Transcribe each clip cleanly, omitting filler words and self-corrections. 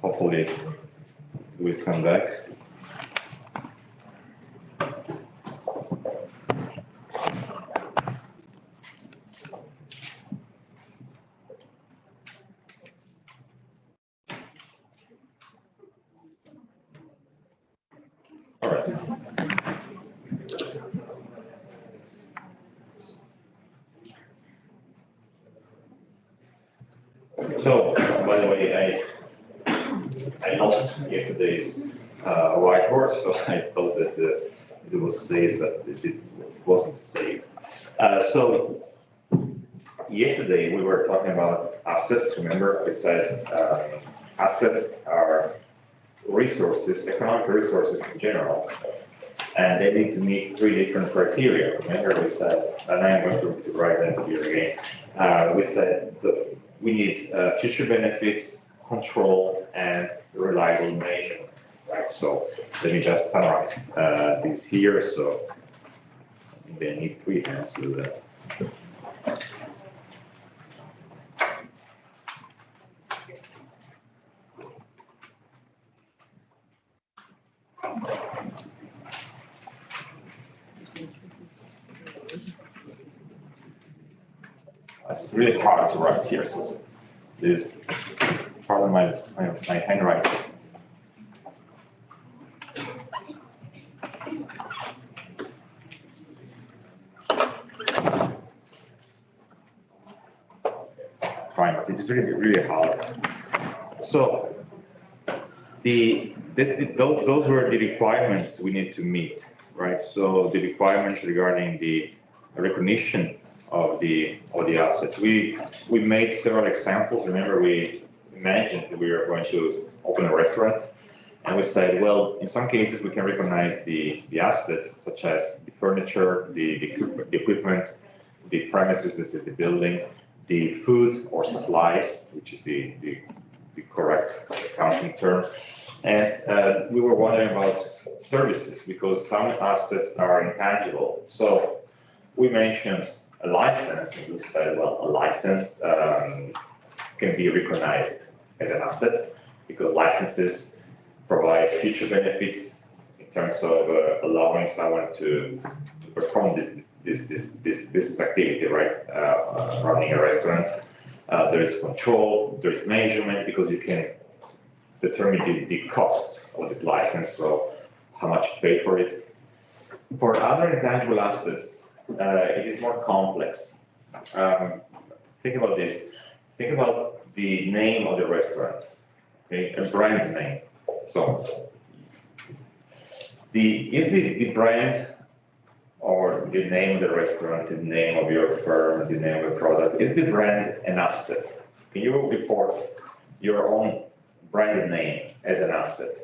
hopefully it will come back. All right. So, by the way, I lost yesterday's whiteboard, so I thought that it was saved, but it wasn't saved. So, yesterday we were talking about assets. Remember, we said assets are resources, economic resources in general, and they need to meet 3 different criteria. Remember, we said, and I'm going to write them here again. We said that we need future benefits, control, and reliable measurement. Right. So let me just summarize this here. So they need 3 hands to do that. It's really hard to write here, so this is part of my handwriting. Fine, but it's really hard. So those were the requirements we need to meet, right? So the requirements regarding the recognition of the assets. We made several examples. Remember, we imagined that we were going to open a restaurant, and we said, well, in some cases we can recognize the assets such as the furniture, the equipment, the premises, this is the building, the food or supplies, which is the correct accounting term. And we were wondering about services because some assets are intangible. So we mentioned a license, and we said, well, a license can be recognized as an asset because licenses provide future benefits in terms of allowing someone to perform this business activity, right? Running a restaurant. There is control, there is measurement because you can determine the cost of this license, so how much you pay for it. For other intangible assets, it is more complex. Think about this. Think about the name of the restaurant, okay? A brand name. So, is the brand or the name of the restaurant, the name of your firm, the name of the product, is the brand an asset? Can you report your own branded name as an asset?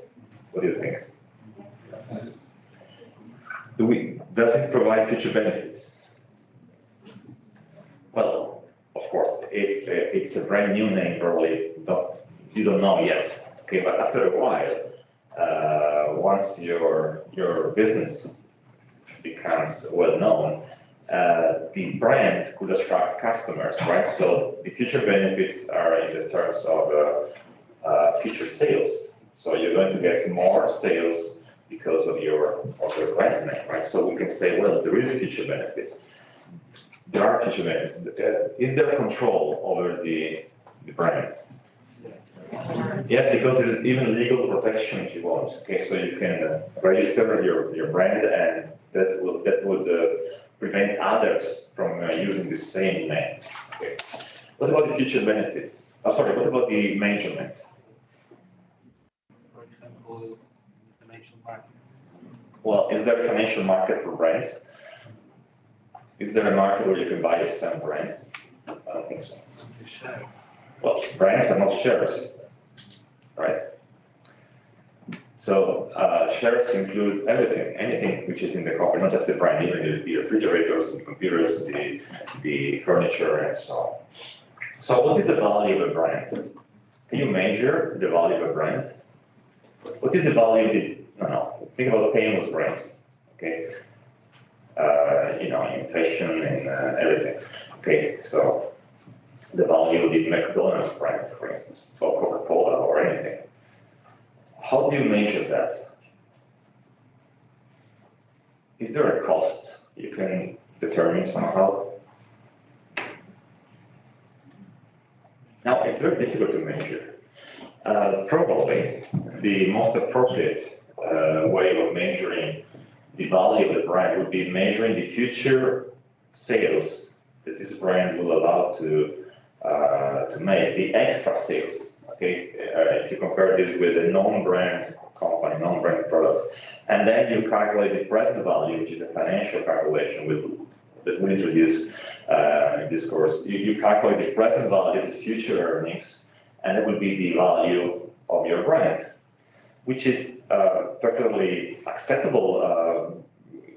What do you think? Does it provide future benefits? Well, of course, if it's a brand new name, probably you don't know yet. Okay, but after a while, once your business becomes well known, the brand could attract customers, right? So the future benefits are in the terms of future sales. So you're going to get more sales because of your brand name, right? So we can say, well, there is future benefits. There are future benefits. Is there control over the brand? Yes, because there's even legal protection if you want. Okay, so you can register your brand, and that would prevent others from using the same name. Okay. What about the future benefits? Oh, sorry, what about the measurement? For example, financial market. Well, is there a financial market for brands? Is there a market where you can buy some brands? I don't think so. The shares. Well, brands are not shares, right? So shares include everything, anything which is in the company, not just the brand, even the refrigerators, the computers, the furniture, and so on. So what is the value of a brand? Can you measure the value of a brand? What is the value of the, no, think about famous brands, okay? In fashion and everything. Okay, so the value of the McDonald's brand, for instance, or Coca-Cola or anything. how do you measure that? Is there a cost you can determine somehow? Now, it's very difficult to measure. Probably the most appropriate way of measuring the value of the brand would be measuring the future sales that this brand will allow to make, the extra sales. Okay, if you compare this with a non-brand company, non-brand product, and then you calculate the present value, which is a financial calculation that we introduce in this course. You calculate the present value of future earnings, and that would be the value of your brand, which is perfectly acceptable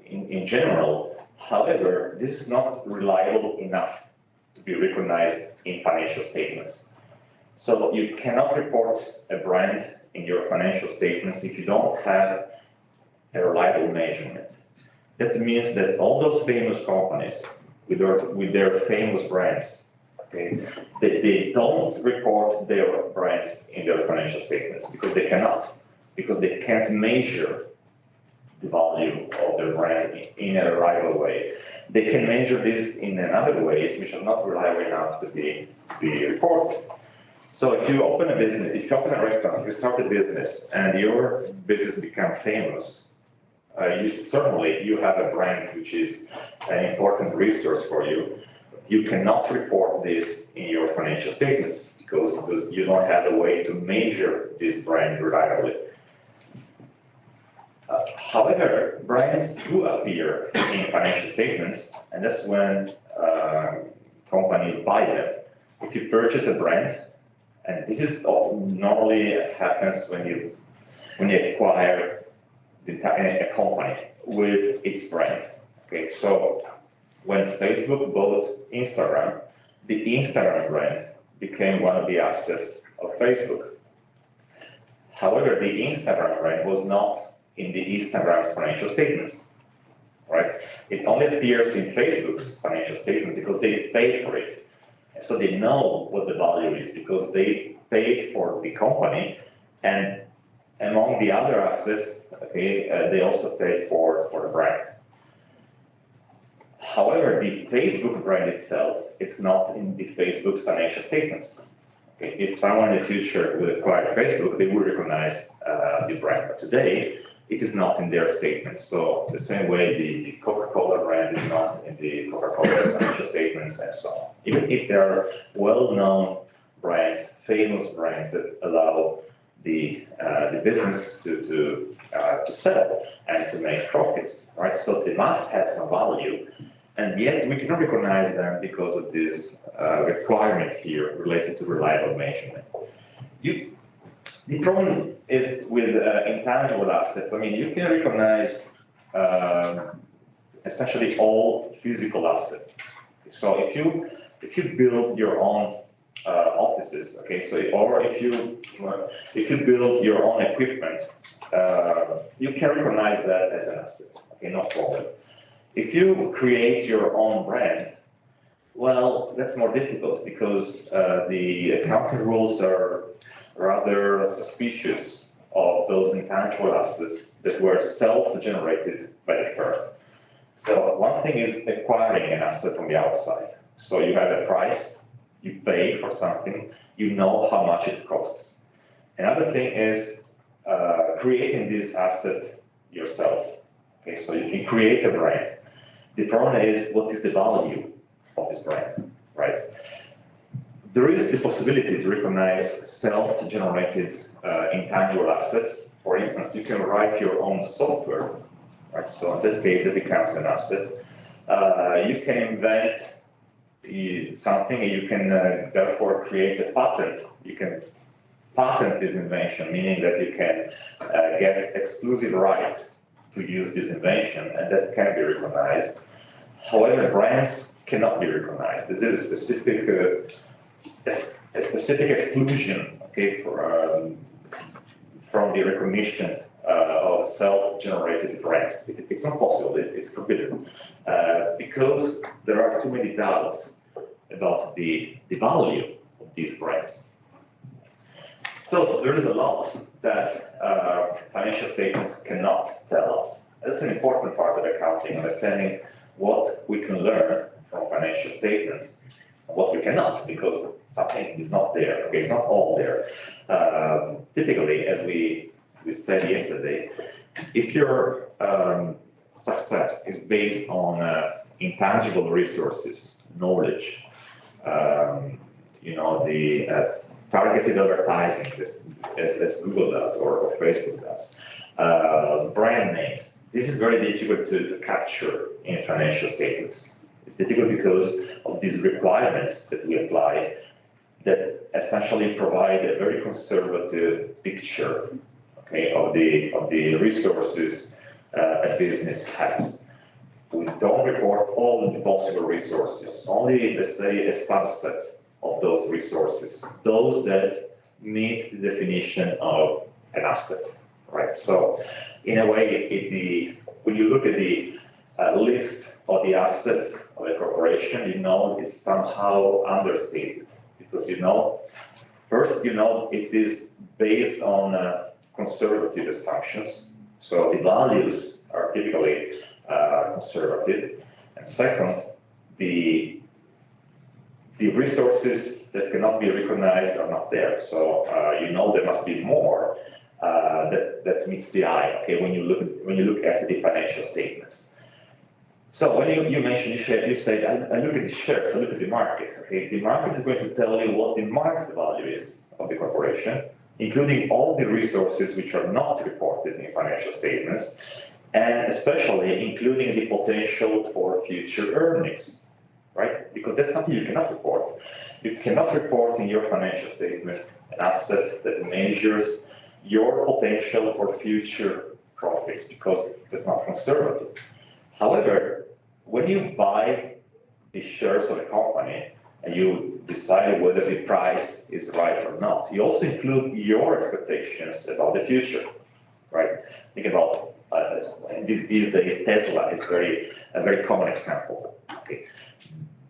in general. However, this is not reliable enough to be recognized in financial statements. So you cannot report a brand in your financial statements if you don't have a reliable measurement. That means that all those famous companies with their famous brands, okay, they don't report their brands in their financial statements because they cannot, because they can't measure the value of their brand in a reliable way. They can measure this in other ways which are not reliable enough to be reported. So if you open a business, if you open a restaurant, if you start a business and your business becomes famous, certainly you have a brand which is an important resource for you. You cannot report this in your financial statements because you don't have a way to measure this brand reliably. However, brands do appear in financial statements, and that's when companies buy them. If you purchase a brand, and this is normally happens when you acquire a company with its brand. Okay, so when Facebook bought Instagram, the Instagram brand became one of the assets of Facebook. However, the Instagram brand was not in the Instagram's financial statements, right? It only appears in Facebook's financial statement because they paid for it. And so they know what the value is because they paid for the company, and among the other assets, okay, they also paid for the brand. However, the Facebook brand itself, it's not in the Facebook's financial statements. Okay, if someone in the future would acquire Facebook, they would recognize the brand, but today, it is not in their statements. So the same way the Coca-Cola brand is not in the Coca-Cola financial statements and so on. Even if there are well-known brands, famous brands that allow the business to sell and to make profits, right? So they must have some value, and yet we cannot recognize them because of this requirement here related to reliable measurement. The problem is with intangible assets. I mean, you can recognize essentially all physical assets. So if you build your own offices, okay, so or if you build your own equipment, you can recognize that as an asset. Okay, no problem. If you create your own brand, well, that's more difficult because the accounting rules are rather suspicious of those intangible assets that were self-generated by the firm. So one thing is acquiring an asset from the outside. So you have a price, you pay for something, you know how much it costs. Another thing is creating this asset yourself. Okay, so you can create a brand. The problem is, what is the value of this brand, right? There is the possibility to recognize self-generated intangible assets. For instance, you can write your own software, right? So in that case, it becomes an asset. You can invent something, and you can therefore create a patent. You can patent this invention, meaning that you can get exclusive right to use this invention, and that can be recognized. However, brands cannot be recognized. This is a specific exclusion, okay, from the recognition of self-generated brands. It's not possible. It's forbidden because there are too many doubts about the value of these brands. So there is a lot that financial statements cannot tell us. That's an important part of accounting, understanding what we can learn from financial statements and what we cannot, because something is not there. Okay, it's not all there. Typically, as we said yesterday, if your success is based on intangible resources, knowledge, the targeted advertising, as Google does or Facebook does, brand names. This is very difficult to capture in financial statements. It's difficult because of these requirements that we apply that essentially provide a very conservative picture, okay, of the resources a business has. We don't report all the possible resources, only, let's say, a subset of those resources, those that meet the definition of an asset, right? So in a way, when you look at the list of the assets of a corporation, it's somehow understated, because first, it is based on conservative assumptions, so the values are typically conservative, and second, the resources that cannot be recognized are not there. So there must be more that meets the eye. Okay, when you look at the financial statements. So when you mentioned you said I look at the shares, I look at the market. Okay, the market is going to tell you what the market value is of the corporation, including all the resources which are not reported in financial statements, and especially including the potential for future earnings. Right? Because that's something you cannot report. You cannot report in your financial statements an asset that measures your potential for future profits, because it's not conservative. However, when you buy the shares of a company and you decide whether the price is right or not, you also include your expectations about the future, right? Think about these days, Tesla is a very common example. Okay.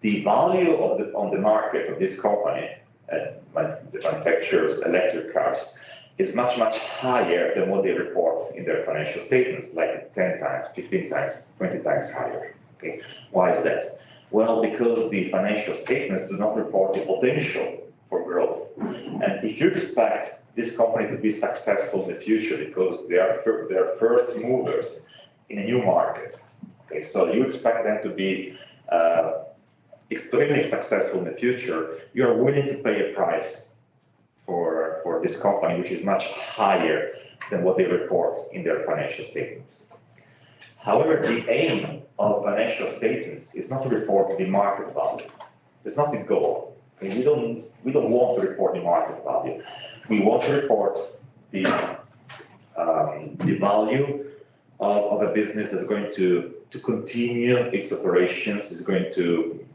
The value on the market of this company, that manufactures electric cars, is much, much higher than what they report in their financial statements, like 10 times, 15 times, 20 times higher. Okay. Why is that? Well, because the financial statements do not report the potential for growth. And if you expect this company to be successful in the future because they are first movers in a new market, okay, so you expect them to be extremely successful in the future, you are willing to pay a price for this company, which is much higher than what they report in their financial statements. However, the aim of financial statements is not to report the market value. It's not the goal. I mean, we don't want to report the market value. We want to report the value of a business that's going to continue its operations, is going to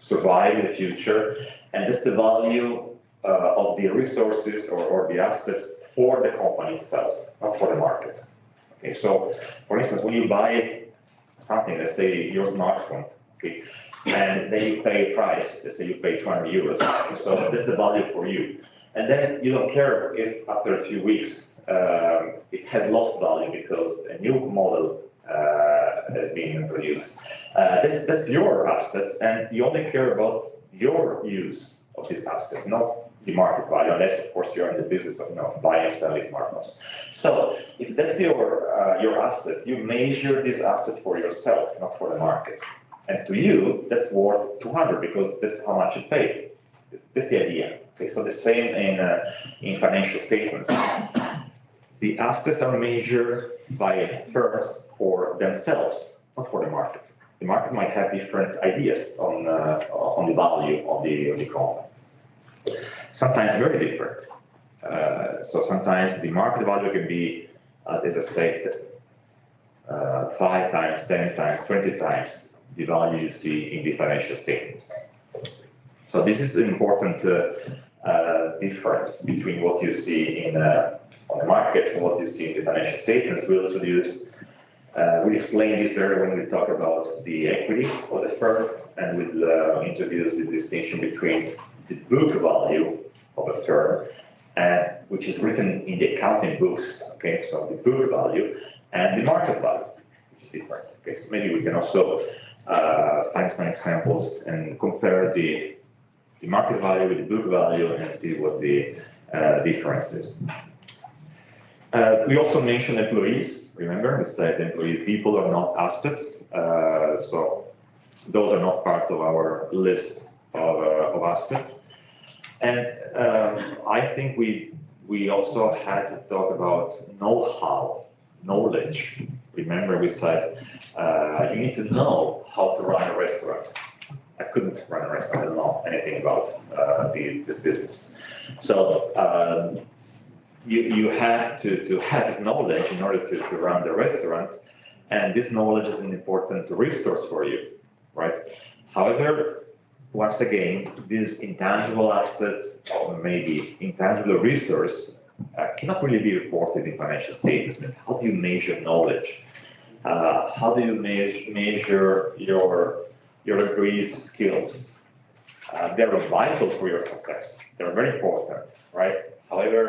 survive in the future, and that's the value of the resources or the assets for the company itself, not for the market. Okay, so for instance, when you buy something, let's say your smartphone, okay, and then you pay a price, let's say you pay 200 euros, so that's the value for you. And then you don't care if after a few weeks it has lost value because a new model has been produced. That's your asset, and you only care about your use of this asset, not the market value, unless of course you're in the business of buying and selling smartphones. So if that's your asset, you measure this asset for yourself, not for the market. And to you, that's worth 200 because that's how much you pay. That's the idea. Okay, so the same in financial statements. The assets are measured by firms for themselves, not for the market. The market might have different ideas on the value of the company. Sometimes very different. So sometimes the market value can be, as I said, 5 times, 10 times, 20 times the value you see in the financial statements. So this is an important difference between what you see on the markets and what you see in the financial statements. We'll explain this better when we talk about the equity of the firm, and we'll introduce the distinction between the book value of a firm and which is written in the accounting books, okay, so the book value, and the market value, which is different. Okay, so maybe we can also find some examples and compare the market value with the book value and see what the difference is. We also mentioned employees. Remember, we said employee people are not assets, so those are not part of our list of assets. And I think we also had to talk about know-how, knowledge. Remember, we said you need to know how to run a restaurant. I couldn't run a restaurant, I don't know anything about this business. So you have to have this knowledge in order to run the restaurant, and this knowledge is an important resource for you, right? However, once again, this intangible asset or maybe intangible resource cannot really be reported in financial statements. I mean, how do you measure knowledge? How do you measure your employees' skills? They're vital for your success. They're very important, right? However,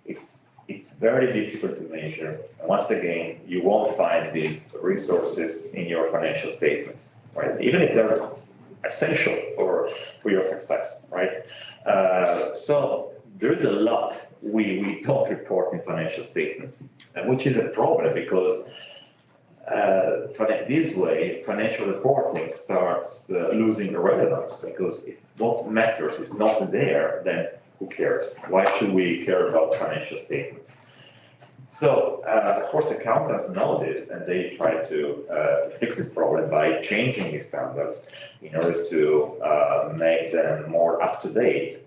it's very difficult to measure. And once again, you won't find these resources in your financial statements, right? Even if they're essential for your success, right? So there is a lot we don't report in financial statements, which is a problem because this way financial reporting starts losing relevance, because if what matters is not there, then who cares? Why should we care about financial statements? So, of course, accountants know this, and they try to fix this problem by changing the standards in order to make them more up-to-date,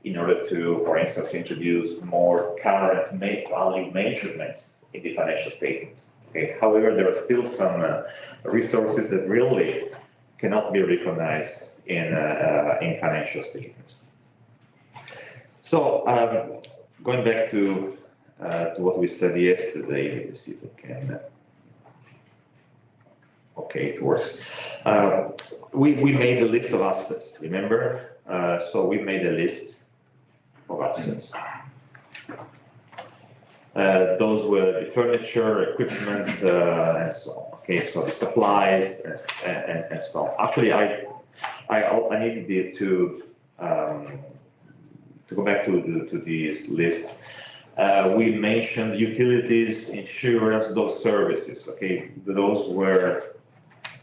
in order to, for instance, introduce more current value measurements in the financial statements. Okay. However, there are still some resources that really cannot be recognized in financial statements. So, going back to what we said yesterday, let's see if we can. Okay, it works. We made a list of assets, remember? So we made a list of assets. Those were the furniture, equipment, and so on. Okay, so the supplies and so on. Actually, I needed to go back to this list. We mentioned utilities, insurance, those services. Okay, those were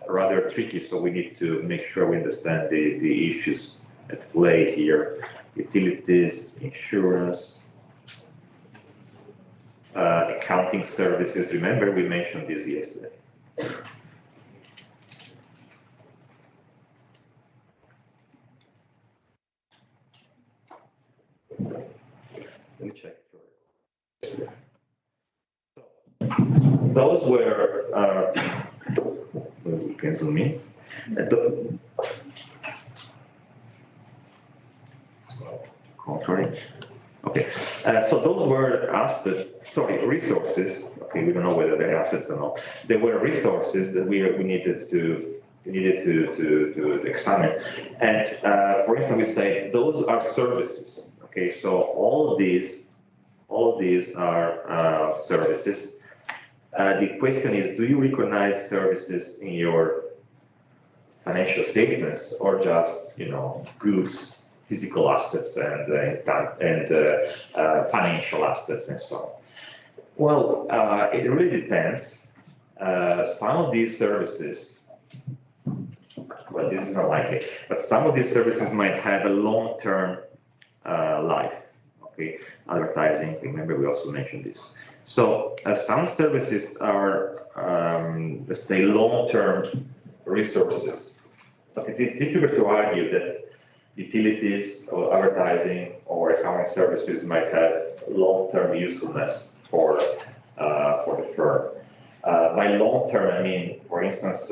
rather tricky, so we need to make sure we understand the issues at play here. Utilities, insurance, accounting services. Remember, we mentioned this yesterday. Let me check. Those were, you can zoom in. Contrary. Okay, so those were resources. Okay, we don't know whether they're assets or not. They were resources that we needed to examine. And for instance, we say those are services. Okay, so all of these are services. The question is, do you recognize services in your financial statements, or just, goods, physical assets and financial assets and so on? Well, it really depends. Some of these services, well, this is unlikely, but some of these services might have a long-term life. Okay, advertising, remember we also mentioned this. So some services are, let's say, long-term resources, but it is difficult to argue that utilities or advertising or accounting services might have long-term usefulness for the firm. By long-term, I mean, for instance,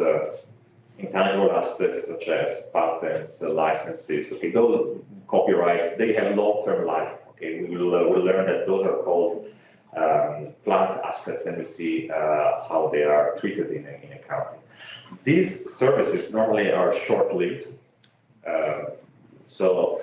intangible assets such as patents, licenses. Okay, those copyrights, they have long-term life. Okay, we'll learn that those are called plant assets, and we see how they are treated in accounting. These services normally are short-lived. So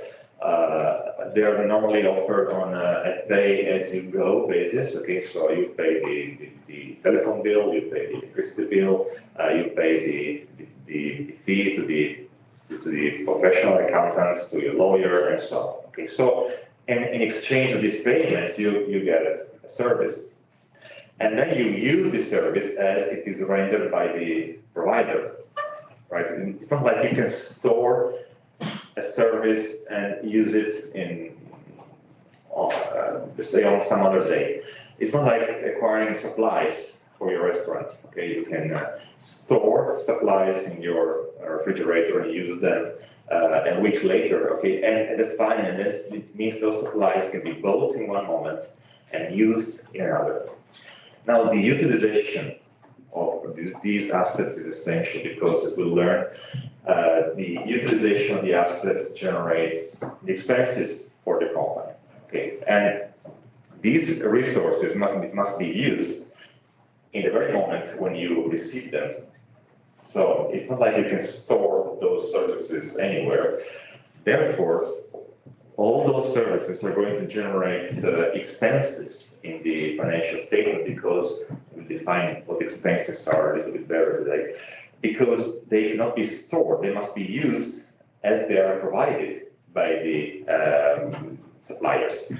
They are normally offered on a pay-as-you-go basis, okay, so you pay the telephone bill, you pay the electricity bill, you pay the fee to the professional accountants, to your lawyer, and so on. Okay, so in exchange of these payments, you get a service. And then you use the service as it is rendered by the provider, right? And it's not like you can store a service and use it say on some other day. It's not like acquiring supplies for your restaurant, okay? You can store supplies in your refrigerator and use them a week later, okay? And that's fine, and then it means those supplies can be bought in one moment and used in another. Now, the utilization of these assets is essential because, as we'll learn, the utilization of the assets generates the expenses for the company. Okay, and these resources must be used in the very moment when you receive them. So it's not like you can store those services anywhere. Therefore, all those services are going to generate expenses in the financial statement, because we'll define what expenses are a little bit better today. Because they cannot be stored, they must be used as they are provided by the suppliers.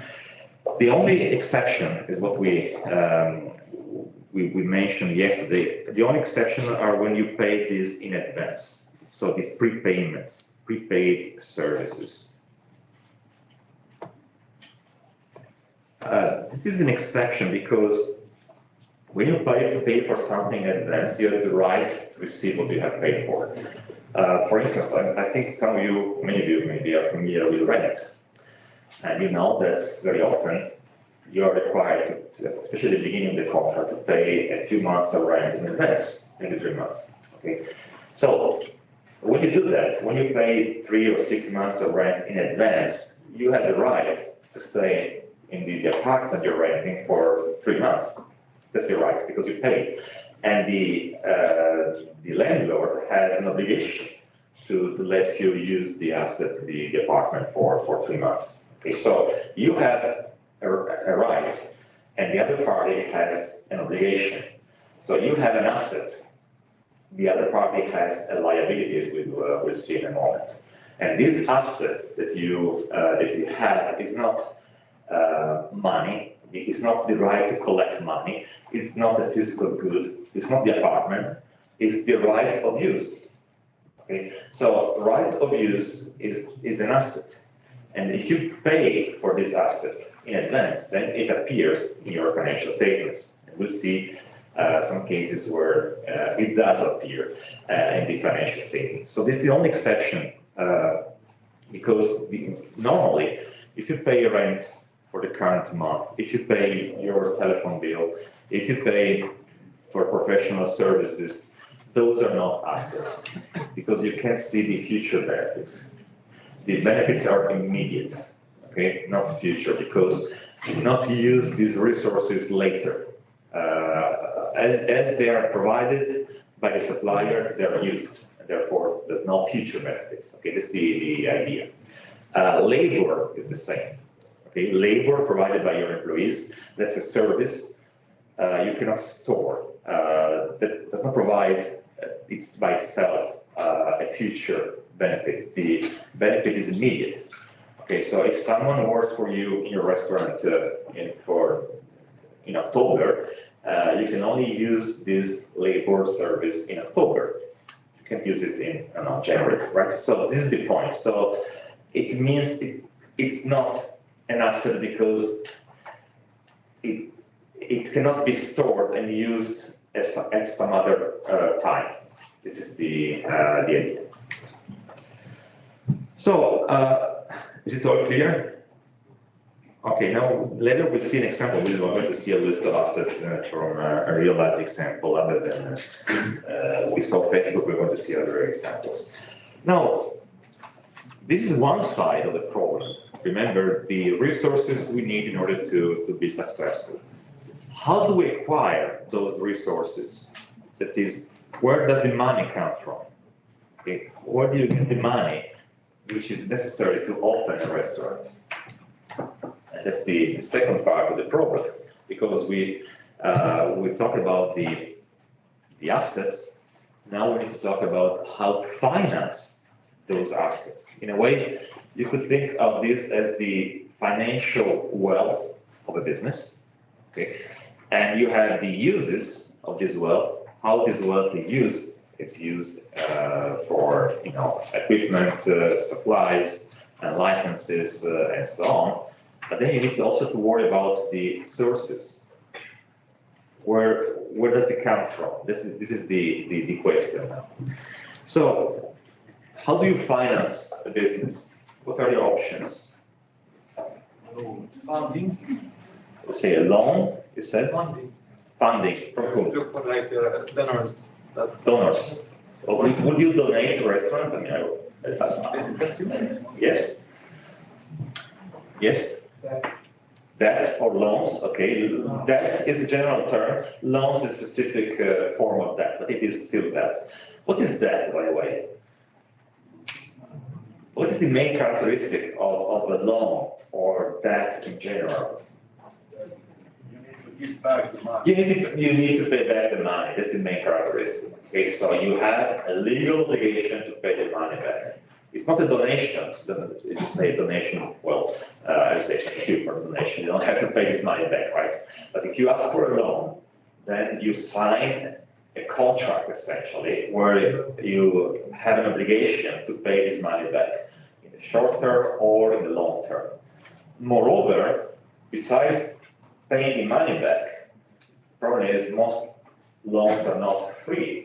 The only exception is what we mentioned yesterday. The only exception are when you pay this in advance. So the prepayments, prepaid services. This is an exception because when you pay for something in advance, you have the right to receive what you have paid for. For instance, I think some of you, many of you maybe are familiar with rent. And you know that very often you are required to, especially at the beginning of the contract, to pay a few months of rent in advance, maybe 3 months. Okay. So when you do that, when you pay 3 or 6 months of rent in advance, you have the right to stay in the apartment you're renting for 3 months. That's your right, because you paid. And the landlord has an obligation to let you use the asset, the apartment for 3 months. Okay, so you have a right, and the other party has an obligation. So you have an asset, the other party has a liability, as we'll see in a moment. And this asset that you have is not money. It's not the right to collect money. It's not a physical good. It's not the apartment. It's the right of use. Okay, so right of use is an asset. And if you pay for this asset in advance, then it appears in your financial statements. And we'll see some cases where it does appear in the financial statements. So this is the only exception, because normally, if you pay rent for the current month, if you pay your telephone bill, if you pay for professional services, those are not assets, because you can't see the future benefits. The benefits are immediate, okay, not future, because you cannot use these resources later. As they are provided by the supplier, they are used, and therefore there's no future benefits. Okay, that's the idea. Labor is the same. Okay, labor provided by your employees, that's a service you cannot store. That does not provide it's by itself a future benefit. The benefit is immediate. Okay, so if someone works for you in your restaurant in October, you can only use this labor service in October. You can't use it in January, right? So this is the point. So it means it's not an asset because it cannot be stored and used at some other time. This is the idea. So, is it all clear? Okay, now later we'll see an example. We're going to see a list of assets from a real life example other than we saw Facebook. We're going to see other examples. Now, this is one side of the problem. Remember the resources we need in order to be successful. How do we acquire those resources? That is, where does the money come from? Okay, where do you get the money which is necessary to open a restaurant? And that's the second part of the problem, because we talk about the assets. Now we need to talk about how to finance those assets. In a way, you could think of this as the financial wealth of a business, okay? And you have the uses of this wealth, how this wealth is used. It's used for, equipment, supplies, and licenses, and so on. But then you need also to worry about the sources. Where does it come from? This is the question now. So, how do you finance a business? What are the options? Funding. You say a loan, you said? Funding. Funding, from whom? Look for like donors. Donors. Or would you donate to a restaurant? I mean, yes? Yes? Debt or loans, okay. Debt is a general term. Loans is a specific form of debt, but it is still debt. What is debt, by the way? What is the main characteristic of a loan or debt in general? You need to give back the money. You need to pay back the money. That's the main characteristic. Okay, so you have a legal obligation to pay the money back. It's not a donation. It's just a donation. Well, I say thank you for donation. You don't have to pay this money back, right? But if you ask for a loan, then you sign a contract essentially where you have an obligation to pay this money back in the short term or in the long term. Moreover, besides paying the money back, the problem is most loans are not free.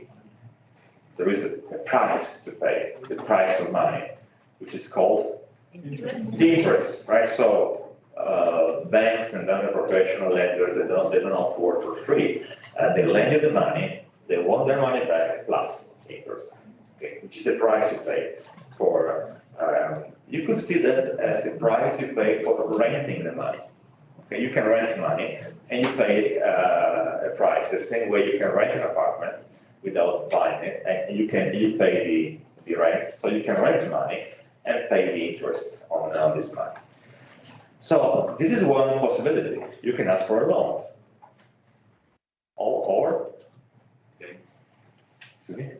There is a price to pay, the price of money, which is called the interest, right? So banks and other professional lenders, they don't have to work for free. They lend you the money, they want their money back plus interest, okay, which is the price you pay for. You could see that as the price you pay for renting the money. Okay, you can rent money and you pay a price the same way you can rent an apartment without buying it, and you pay the rent, so you can rent money and pay the interest on this money. So this is one possibility. You can ask for a loan. Or excuse me?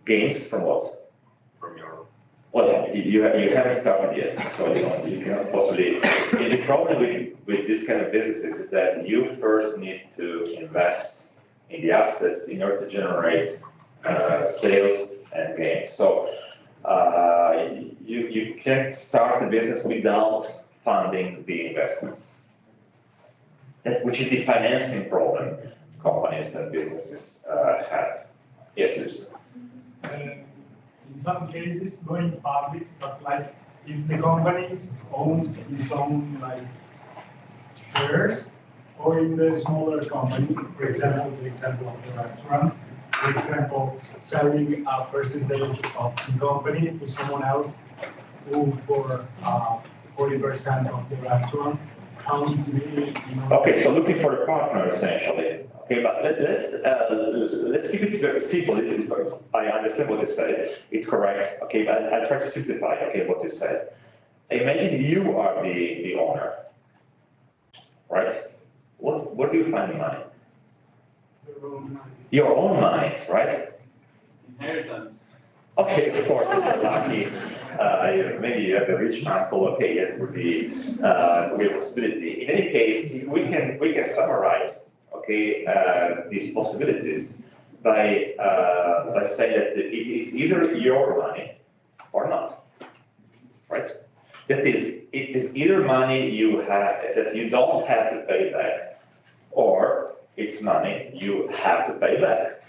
Gains from what? From your. Well, you haven't started yet, so you cannot possibly. The problem with this kind of businesses is that you first need to invest in the assets in order to generate sales and gains. So you can't start a business without funding the investments, which is the financing problem companies and businesses have. Yes, please. In some cases, going public, but like if the company owns its own like shares, or in the smaller company, for example, the example of the restaurant, for example, selling a percentage of the company to someone else who for 40% of the restaurant counts me. Okay, so looking for the partner essentially. Okay, but let's keep it very simple. I understand what you said. It's correct. Okay, but I'll try to simplify. Okay, what you said. Imagine you are the owner, right? Where do you find the money? Your own money, right? Inheritance. Okay, of course, if you're lucky, maybe you have a rich uncle. Okay, it would be a possibility. In any case, we can summarize, okay, these possibilities by saying that it is either your money or not, right? That is, it is either money you have that you don't have to pay back, or it's money you have to pay back.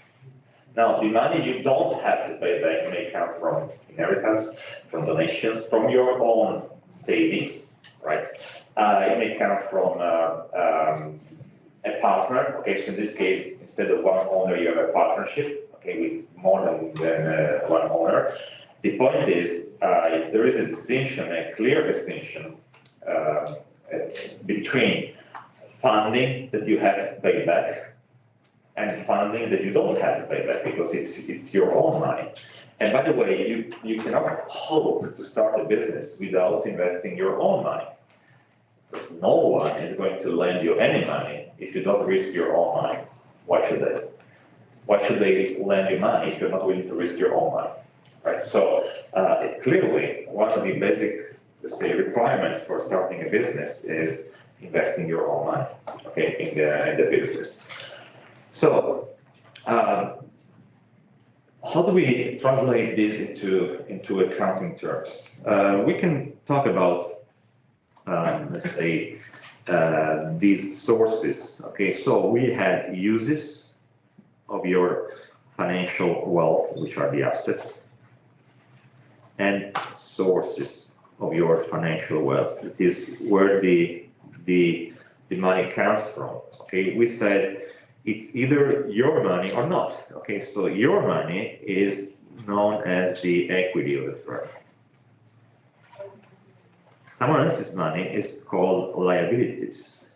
Now, the money you don't have to pay back may come from inheritance, from donations, from your own savings, right? It may come from a partner. Okay, so in this case, instead of one owner, you have a partnership, okay, with more than one owner. The point is, there is a distinction, a clear distinction between funding that you have to pay back and funding that you don't have to pay back because it's your own money. And by the way, you cannot hope to start a business without investing your own money. no one is going to lend you any money if you don't risk your own money. Why should they? Why should they lend you money if you're not willing to risk your own money, right? So clearly, one of the basic, let's say, requirements for starting a business is investing your own money, okay, in the business. So how do we translate this into accounting terms? We can talk about, let's say, these sources. Okay, so we had uses of your financial wealth, which are the assets, and sources of your financial wealth. It is where the money comes from. Okay, we said it's either your money or not. Okay, so your money is known as the equity of the firm. Someone else's money is called liabilities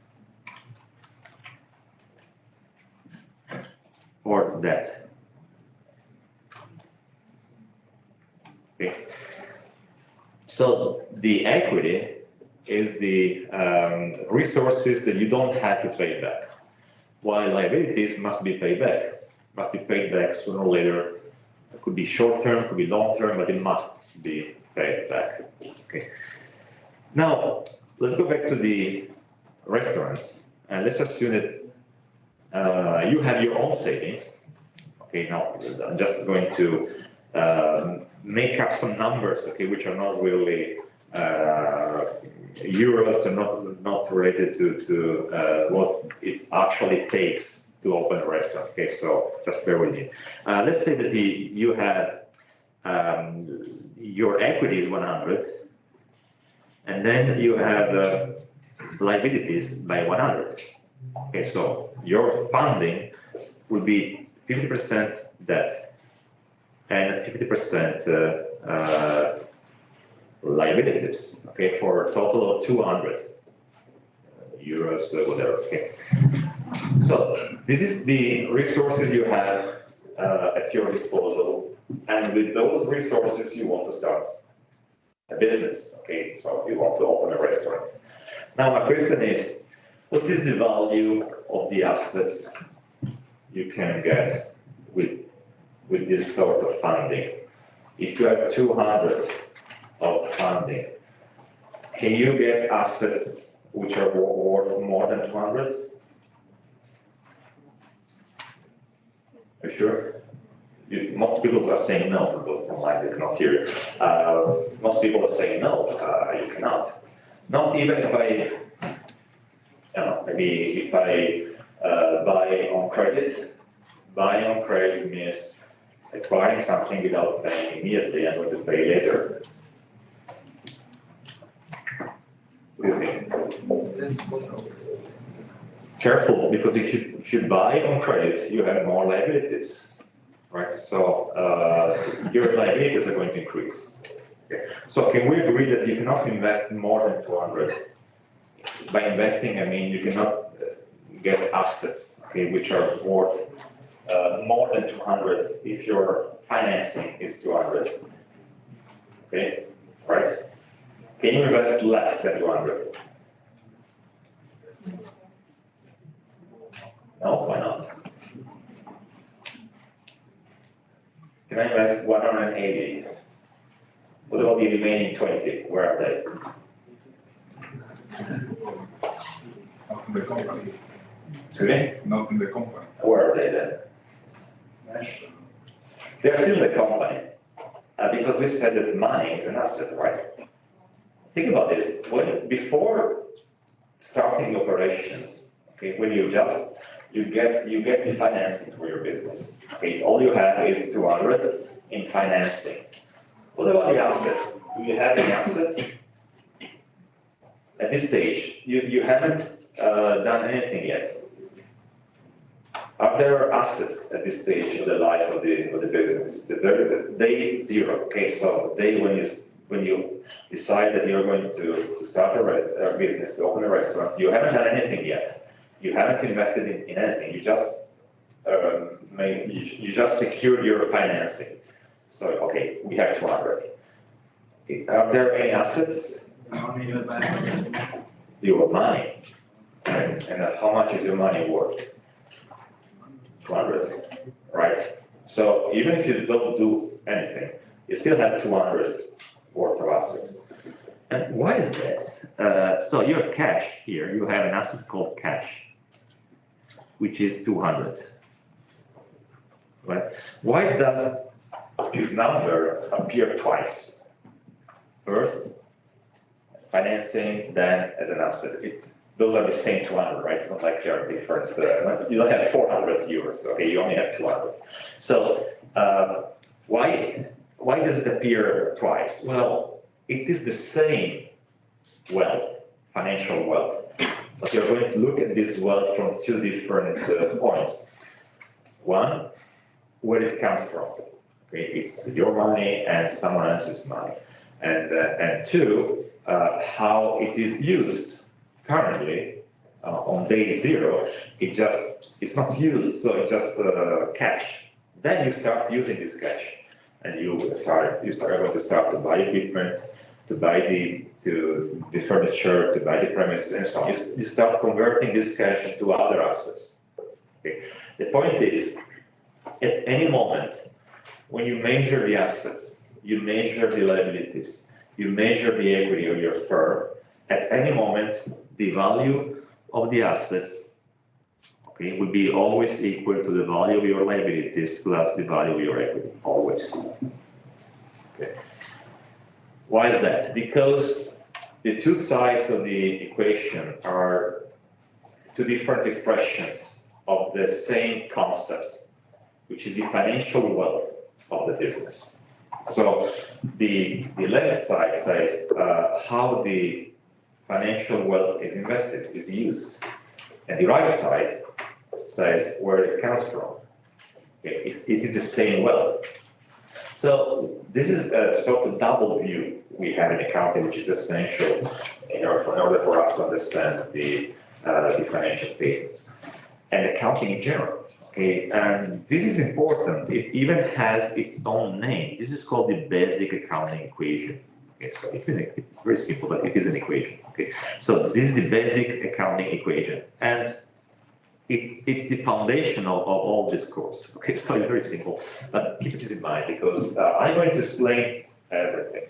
or debt. Okay. So the equity is the resources that you don't have to pay back, while liabilities must be paid back sooner or later. It could be short term, could be long term, but it must be paid back. Okay. Now let's go back to the restaurant, and let's assume that you have your own savings. Okay, now I'm just going to make up some numbers, okay, which are not really euros and not related to what it actually takes to open a restaurant. Okay, so just bear with me. Let's say that you have your equity is 100, and then you have liabilities by 100. Okay, so your funding will be 50% debt and 50% liabilities, okay, for a total of 200 euros, whatever, okay. So this is the resources you have at your disposal, and with those resources you want to start a business, okay, so you want to open a restaurant. Now my question is, what is the value of the assets you can get with this sort of funding? If you have 200 of funding, can you get assets which are worth more than 200? Are you sure? Most people are saying no, for those online, they cannot hear you. Most people are saying no, you cannot. Not even if maybe if I buy on credit. Buying on credit means acquiring something without paying immediately and going to pay later. What do you think? Careful, because if you buy on credit, you have more liabilities, right? So your liabilities are going to increase. Okay. So can we agree that you cannot invest more than 200? By investing, I mean you cannot get assets, okay, which are worth more than 200 if your financing is 200. Okay, right? Can you invest less than 200? No, why not? Can I invest 180? What about the remaining 20? Where are they? Not in the company. Excuse me? Not in the company. Where are they then? They're still the company, because we said that money is an asset, right? Think about this. Before starting operations, okay, when you get the financing for your business. Okay, all you have is 200 in financing. What about the assets? Do you have any asset? At this stage, you haven't done anything yet. Are there assets at this stage of the life of the business? Day zero. Okay, so day when you decide that you're going to start a business, to open a restaurant, you haven't done anything yet. You haven't invested in anything. You just secured your financing. So okay, we have 200. Are there any assets? your money. And how much is your money worth? 200, right? So even if you don't do anything, you still have 200 worth of assets. And why is that? So your cash here, you have an asset called cash, which is 200, right? Why does this number appear twice? First, as financing, then as an asset. Those are the same 200, right? It's not like they are different. You don't have 400 euros, okay? You only have 200. So why does it appear twice? Well, it is the same wealth, financial wealth, but you're going to look at this wealth from two different points. One, where it comes from. Okay, it's your money and someone else's money, and two, how it is used. Currently, on day zero, it's not used, so it's just cash. Then you start using this cash, and you're going to start to buy equipment, to buy the furniture, to buy the premises, and so on. You start converting this cash into other assets. Okay. The point is, at any moment, when you measure the assets, you measure the liabilities, you measure the equity of your firm, at any moment, the value of the assets, okay, will be always equal to the value of your liabilities plus the value of your equity, always. Okay. Why is that? Because the two sides of the equation are two different expressions of the same concept, which is the financial wealth of the business. So the left side says how the financial wealth is invested, is used. And the right side says where it comes from. It is the same wealth. So this is a sort of double view we have in accounting, which is essential in order for us to understand the financial statements and accounting in general. Okay, and this is important. It even has its own name. This is called the basic accounting equation. Okay, so it's very simple, but it is an equation. Okay, so this is the basic accounting equation, and it's the foundation of all this course. Okay, so it's very simple, but keep this in mind because I'm going to explain everything.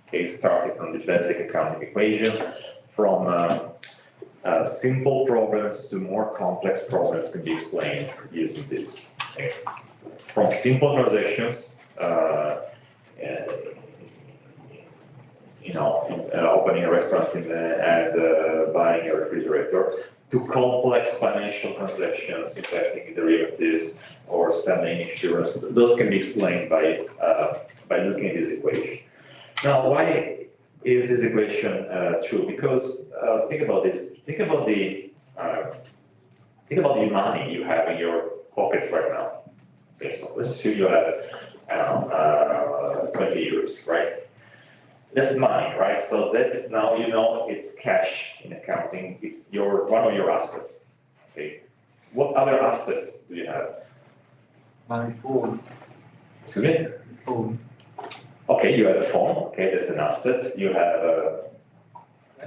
Okay, starting from the basic accounting equation, from simple problems to more complex problems can be explained using this. Okay. From simple transactions, opening a restaurant and buying a refrigerator, to complex financial transactions, investing in derivatives or selling insurance. Those can be explained by looking at this equation. Now, why is this equation true? Because think about this. Think about the money you have in your pockets right now. Okay, so let's assume you have, I don't know, 20 euros, right? That's money, right? So that's now it's cash in accounting. It's one of your assets. Okay. What other assets do you have? My phone. Excuse me? Phone. Okay, you have a phone. Okay, that's an asset. You have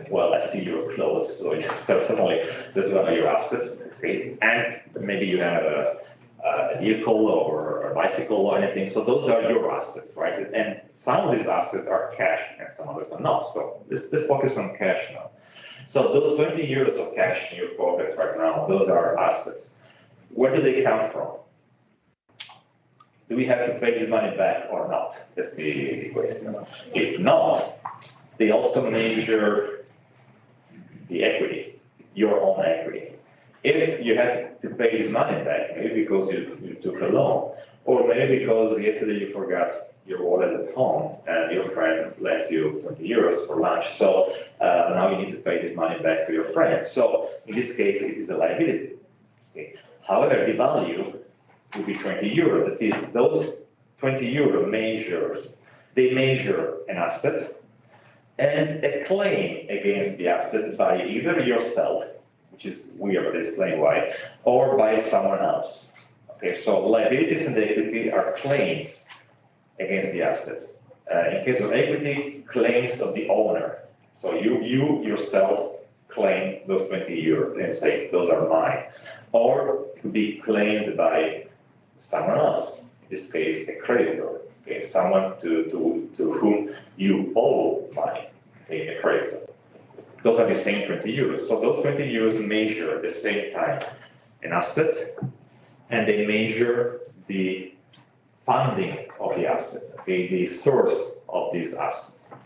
well, I see your clothes, so certainly that's one of your assets. Okay, and maybe you have a vehicle or a bicycle or anything. So those are your assets, right? And some of these assets are cash and some others are not. So let's focus on cash now. So those 20 euros of cash in your pockets right now, those are assets. Where do they come from? Do we have to pay this money back or not? That's the question. If not, they also measure the equity, your own equity. If you have to pay this money back, maybe because you took a loan, or maybe because yesterday you forgot your wallet at home and your friend lent you 20 euros for lunch, so now you need to pay this money back to your friend. So in this case, it is a liability. Okay. However, the value would be 20 euro. That is, those 20 euro they measure an asset and a claim against the asset by either yourself, which is weird, but I'll explain why, or by someone else. Okay, so liabilities and equity are claims against the assets. In case of equity, claims of the owner. So you yourself claim those 20 euros and say, those are mine. Or to be claimed by someone else, in this case, a creditor, okay, someone to whom you owe money, okay, a creditor. Those are the same 20 euros. So those 20 euros measure at the same time an asset, and they measure the funding of the asset, okay, the source of this asset.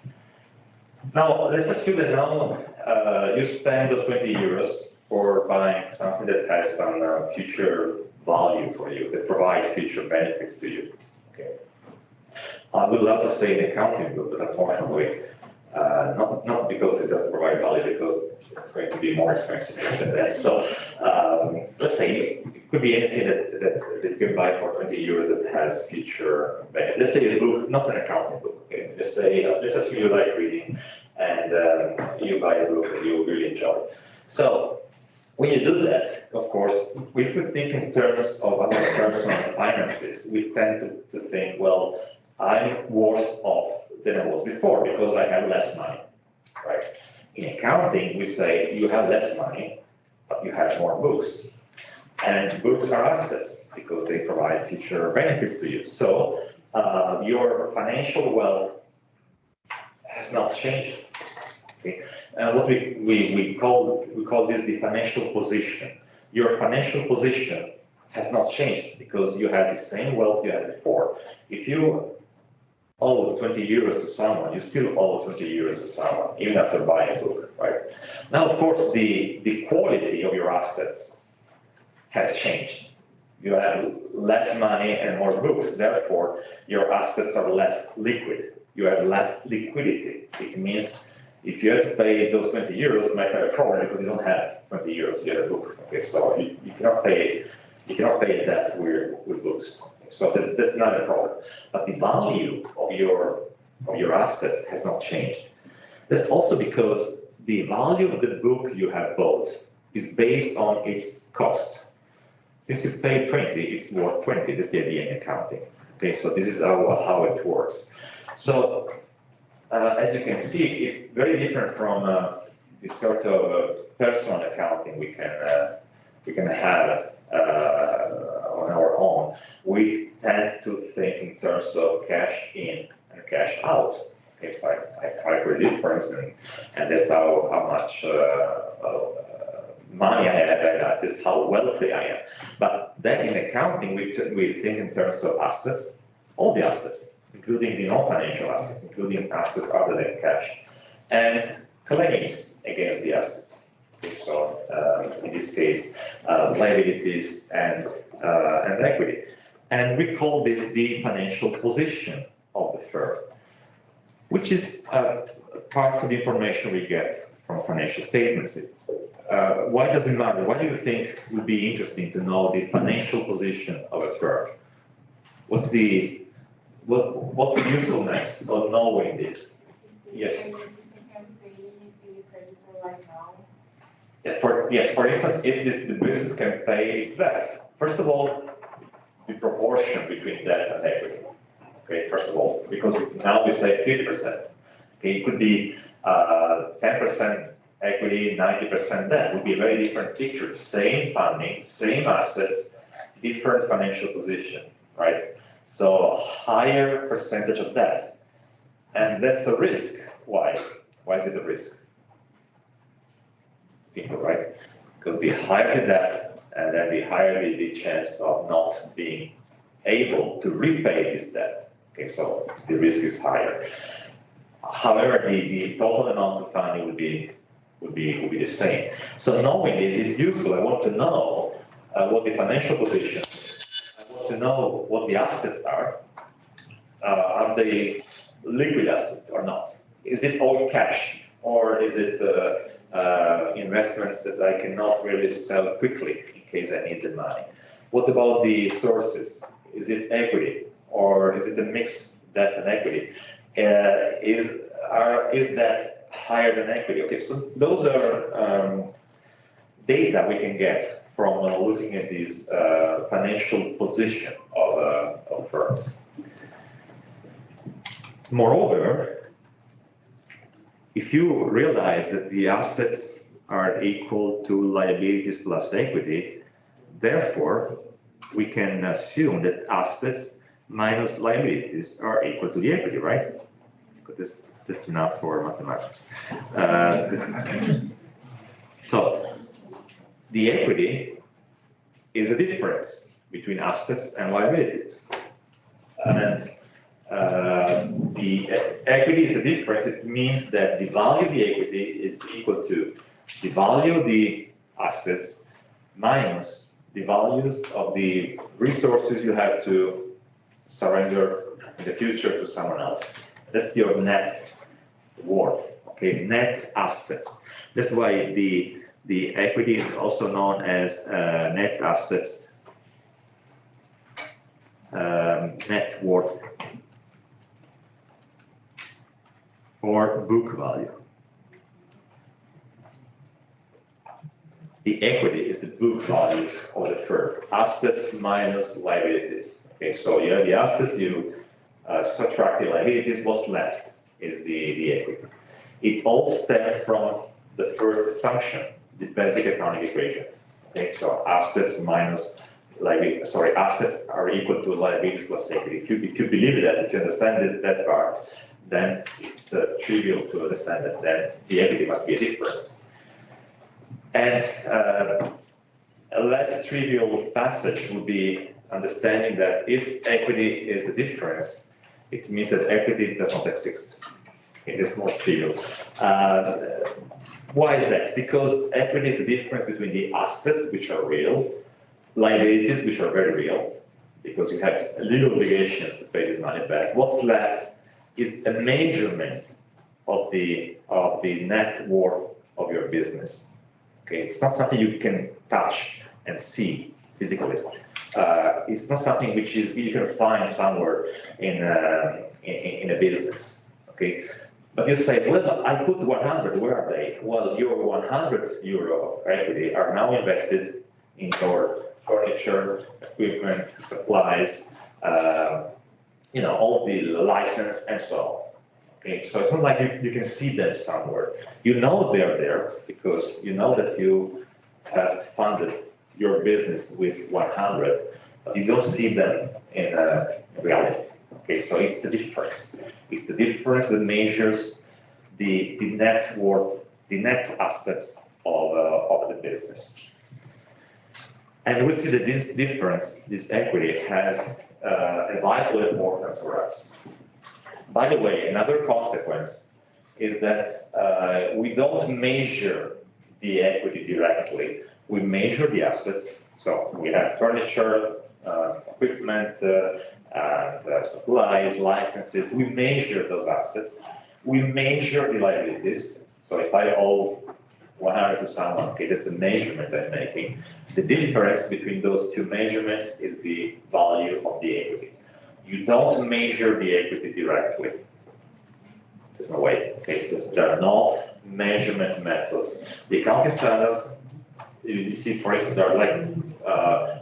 Now, let's assume that now you spend those 20 euros for buying something that has some future value for you, that provides future benefits to you. Okay. I would love to say an accounting book, but unfortunately, not because it doesn't provide value, because it's going to be more expensive than that. So let's say it could be anything that you can buy for 20 euros that has future benefit. Let's say a book, not an accounting book. Okay, let's assume you like reading, and you buy a book that you really enjoy. So when you do that, of course, if we think in terms of our personal finances, we tend to think, well, I'm worse off than I was before because I have less money, right? In accounting, we say you have less money, but you have more books. And books are assets because they provide future benefits to you. So your financial wealth has not changed. Okay? And what we call this the financial position. Your financial position has not changed because you have the same wealth you had before. If you owe 20 euros to someone, you still owe 20 euros to someone, even after buying a book, right? Now, of course, the quality of your assets has changed. You have less money and more books, therefore, your assets are less liquid. You have less liquidity. It means if you have to pay those 20 euros, you might have a problem because you don't have 20 euros, you have a book. Okay, so you cannot pay that with books. So that's not a problem. But the value of your assets has not changed. That's also because the value of the book you have bought is based on its cost. Since you paid 20, it's worth 20. That's the idea in accounting. Okay, so this is how it works. So as you can see, it's very different from the sort of personal accounting we can have on our own. We tend to think in terms of cash in and cash out. Okay, so I calculate difference, and that's how much money I have, and that is how wealthy I am. But then in accounting, we think in terms of assets, all the assets, including the non-financial assets, including assets other than cash, and claims against the assets. Okay, so in this case, liabilities and equity. And we call this the financial position of the firm, which is part of the information we get from financial statements. Why does it matter? Why do you think it would be interesting to know the financial position of a firm? What's the usefulness of knowing this? Yes. Yeah, for instance, if the business can pay its debt, first of all, the proportion between debt and equity. Okay, first of all, because now we say 50%. Okay, it could be 10% equity, 90% debt. Would be a very different picture. Same funding, same assets, different financial position, right? So higher percentage of debt, and that's a risk. Why? Why is it a risk? Simple, right? Because the higher the debt, and then the higher the chance of not being able to repay this debt. Okay, so the risk is higher. However, the total amount of funding would be the same. So knowing this is useful. I want to know what the financial position is. I want to know what the assets are. Are they liquid assets or not? Is it all cash, or is it investments that I cannot really sell quickly in case I need the money? What about the sources? Is it equity, or is it a mixed debt and equity? Is that higher than equity? Okay, so those are data we can get from looking at this financial position of firms. Moreover, if you realize that the assets are equal to liabilities plus equity. Therefore, we can assume that assets minus liabilities are equal to the equity, right? Because that's enough for mathematics. So the equity is a difference between assets and liabilities. And the equity is a difference. It means that the value of the equity is equal to the value of the assets minus the values of the resources you have to surrender in the future to someone else. That's your net worth, okay, net assets. That's why the equity is also known as net assets, net worth, or book value. The equity is the book value of the firm, assets minus liabilities. Okay, so you have the assets, you subtract the liabilities, what's left is the equity. It all stems from the first assumption, the basic accounting equation. Okay, so assets minus liabilities, sorry, assets are equal to liabilities plus equity. If you believe that, if you understand that part, then it's trivial to understand that then the equity must be a difference. And a less trivial passage would be understanding that if equity is a difference, it means that equity does not exist. It is more trivial. Why is that? Because equity is the difference between the assets, which are real, liabilities, which are very real, because you have legal obligations to pay this money back. What's left is a measurement of the net worth of your business. Okay, it's not something you can touch and see physically. It's not something which is you can find somewhere in a business. Okay, but you say, well, I put 100. Where are they? Well, your 100 euro equity are now invested in your furniture, equipment, supplies, all the license and so on. Okay, so it's not like you can see them somewhere. You know they're there because you know that you have funded your business with 100, but you don't see them in reality. Okay, so it's the difference. It's the difference that measures the net worth, the net assets of the business. And we see that this difference, this equity, has a vital importance for us. By the way, another consequence is that we don't measure the equity directly. We measure the assets. So we have furniture, equipment, supplies, licenses. We measure those assets. We measure the liabilities. So if I owe 100 to someone, okay, that's the measurement I'm making. The difference between those two measurements is the value of the equity. You don't measure the equity directly. There's no way. Okay, there are no measurement methods. The accounting standards, you see, for instance, there are like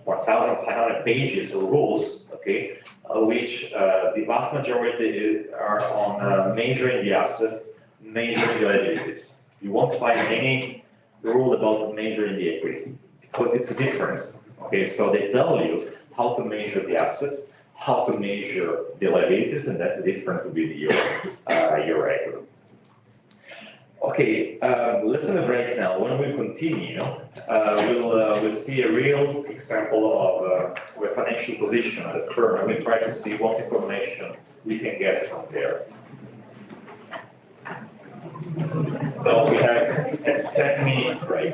1,500 pages of rules, okay, which the vast majority are on measuring the assets, measuring the liabilities. You won't find any rule about measuring the equity because it's a difference. Okay, so they tell you how to measure the assets, how to measure the liabilities, and that's the difference between your equity. Okay, let's have a break now. When we continue, we'll see a real example of a financial position of the firm, and we'll try to see what information we can get from there. So we have a 10 minutes break.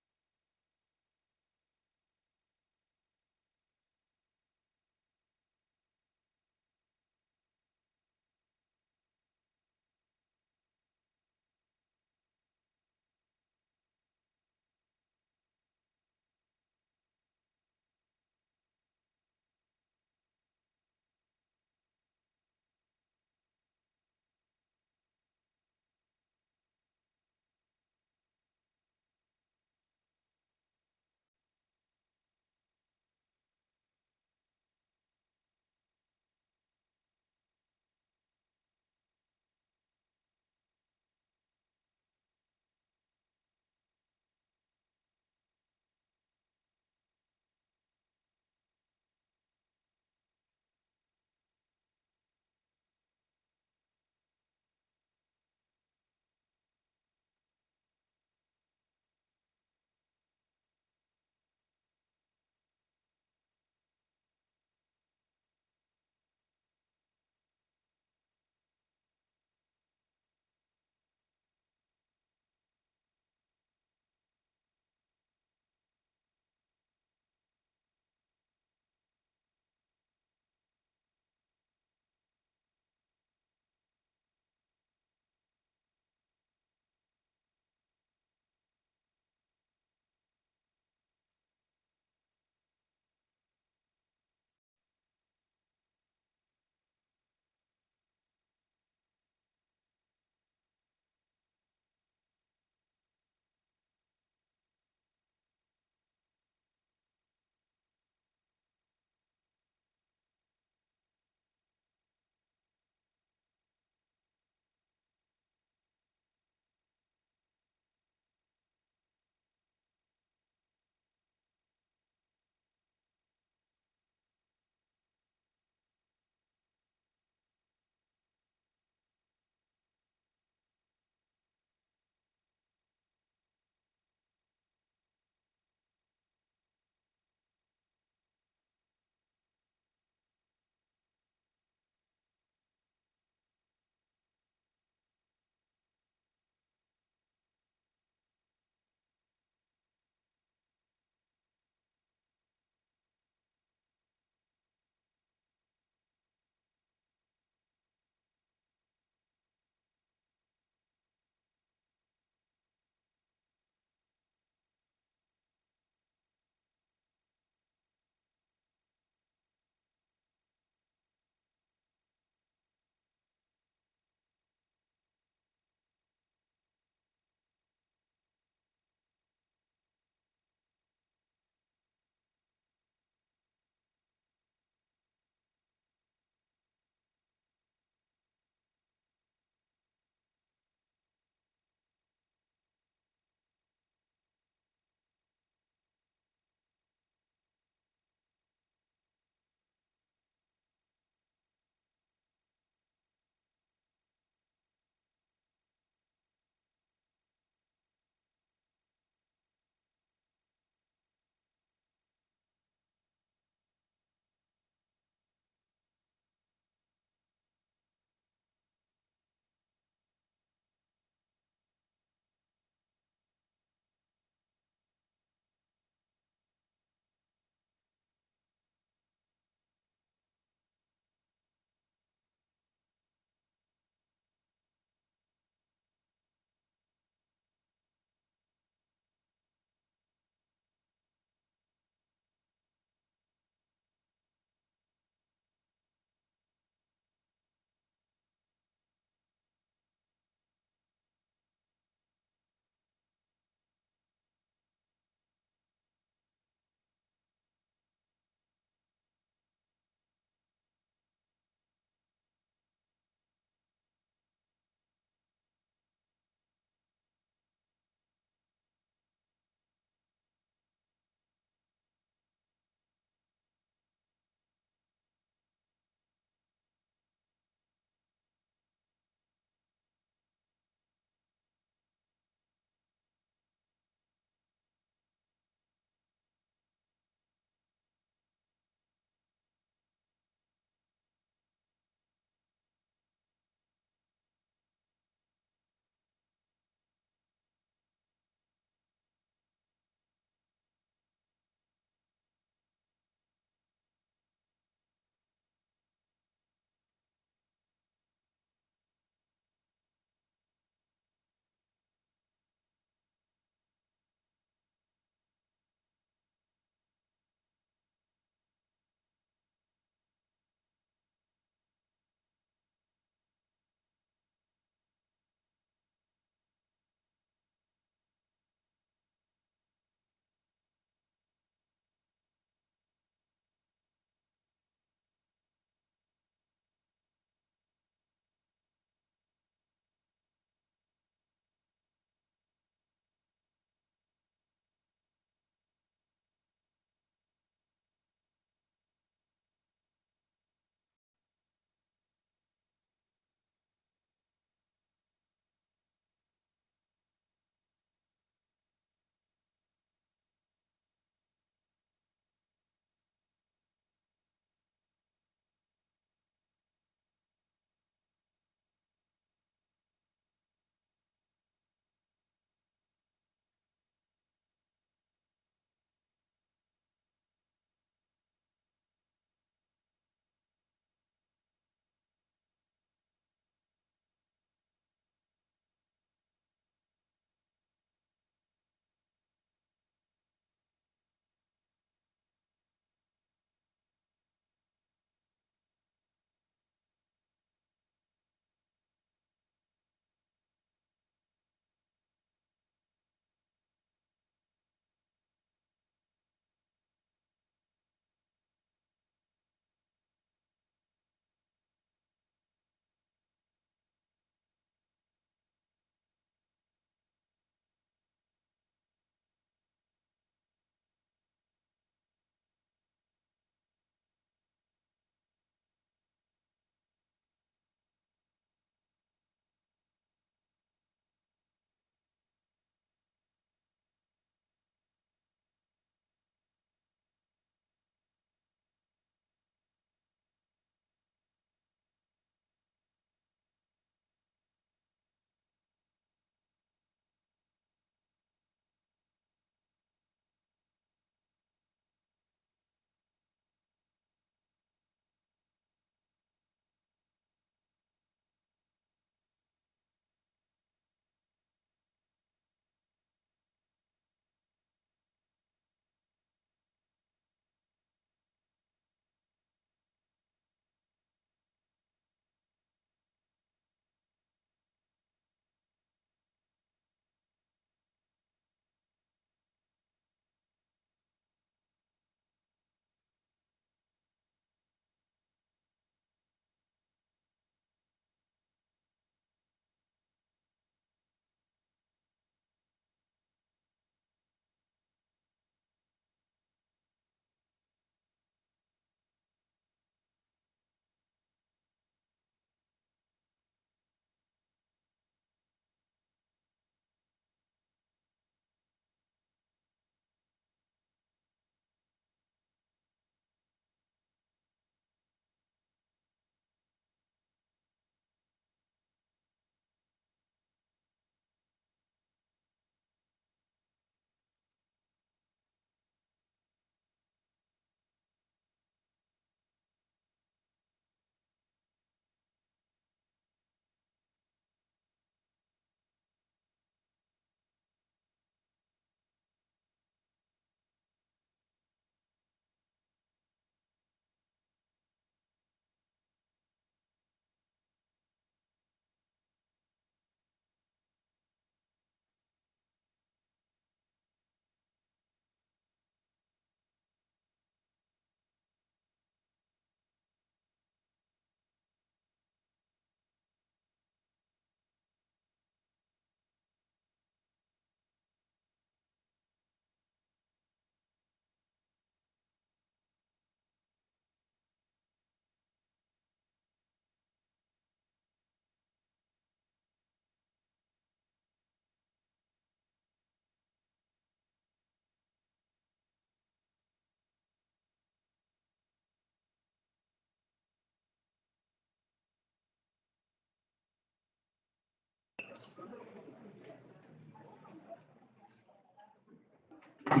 All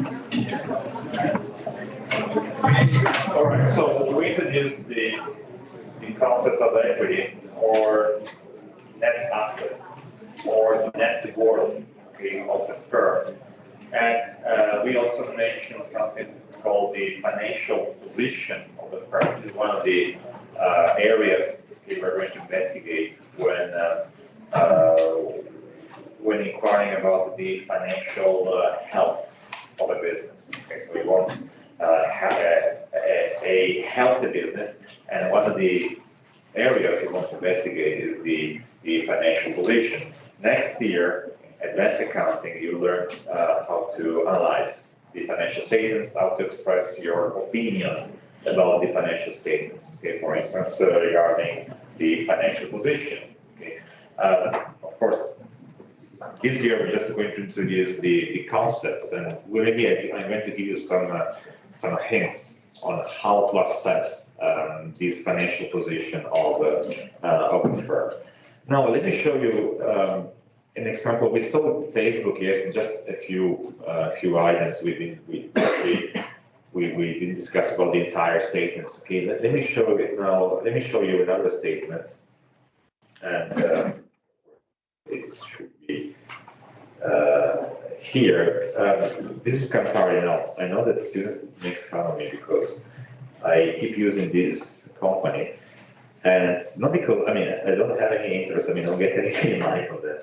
right, so we introduced the concept of equity or net assets or net worth, okay, of the firm. And we also mentioned something called the financial position of the firm. This is one of the areas we were going to investigate when inquiring about the financial health of a business. Okay, so we want have a healthy business, and one of the areas we want to investigate is the financial position. Next year, advanced accounting, you learn how to analyze the financial statements, how to express your opinion about the financial statements. Okay, for instance, regarding the financial position. Okay, of course, this year we're just going to introduce the concepts, and maybe I'm going to give you some hints on how to assess this financial position of the firm. Now, let me show you an example. We saw Facebook, yes, just a few items we didn't discuss about the entire statements. Okay, let me show you now. Let me show you another statement, and it should be here. This is Campari now. I know that students make fun of me because I keep using this company. And not because, I mean, I don't have any interest, I mean, I don't get any money from that.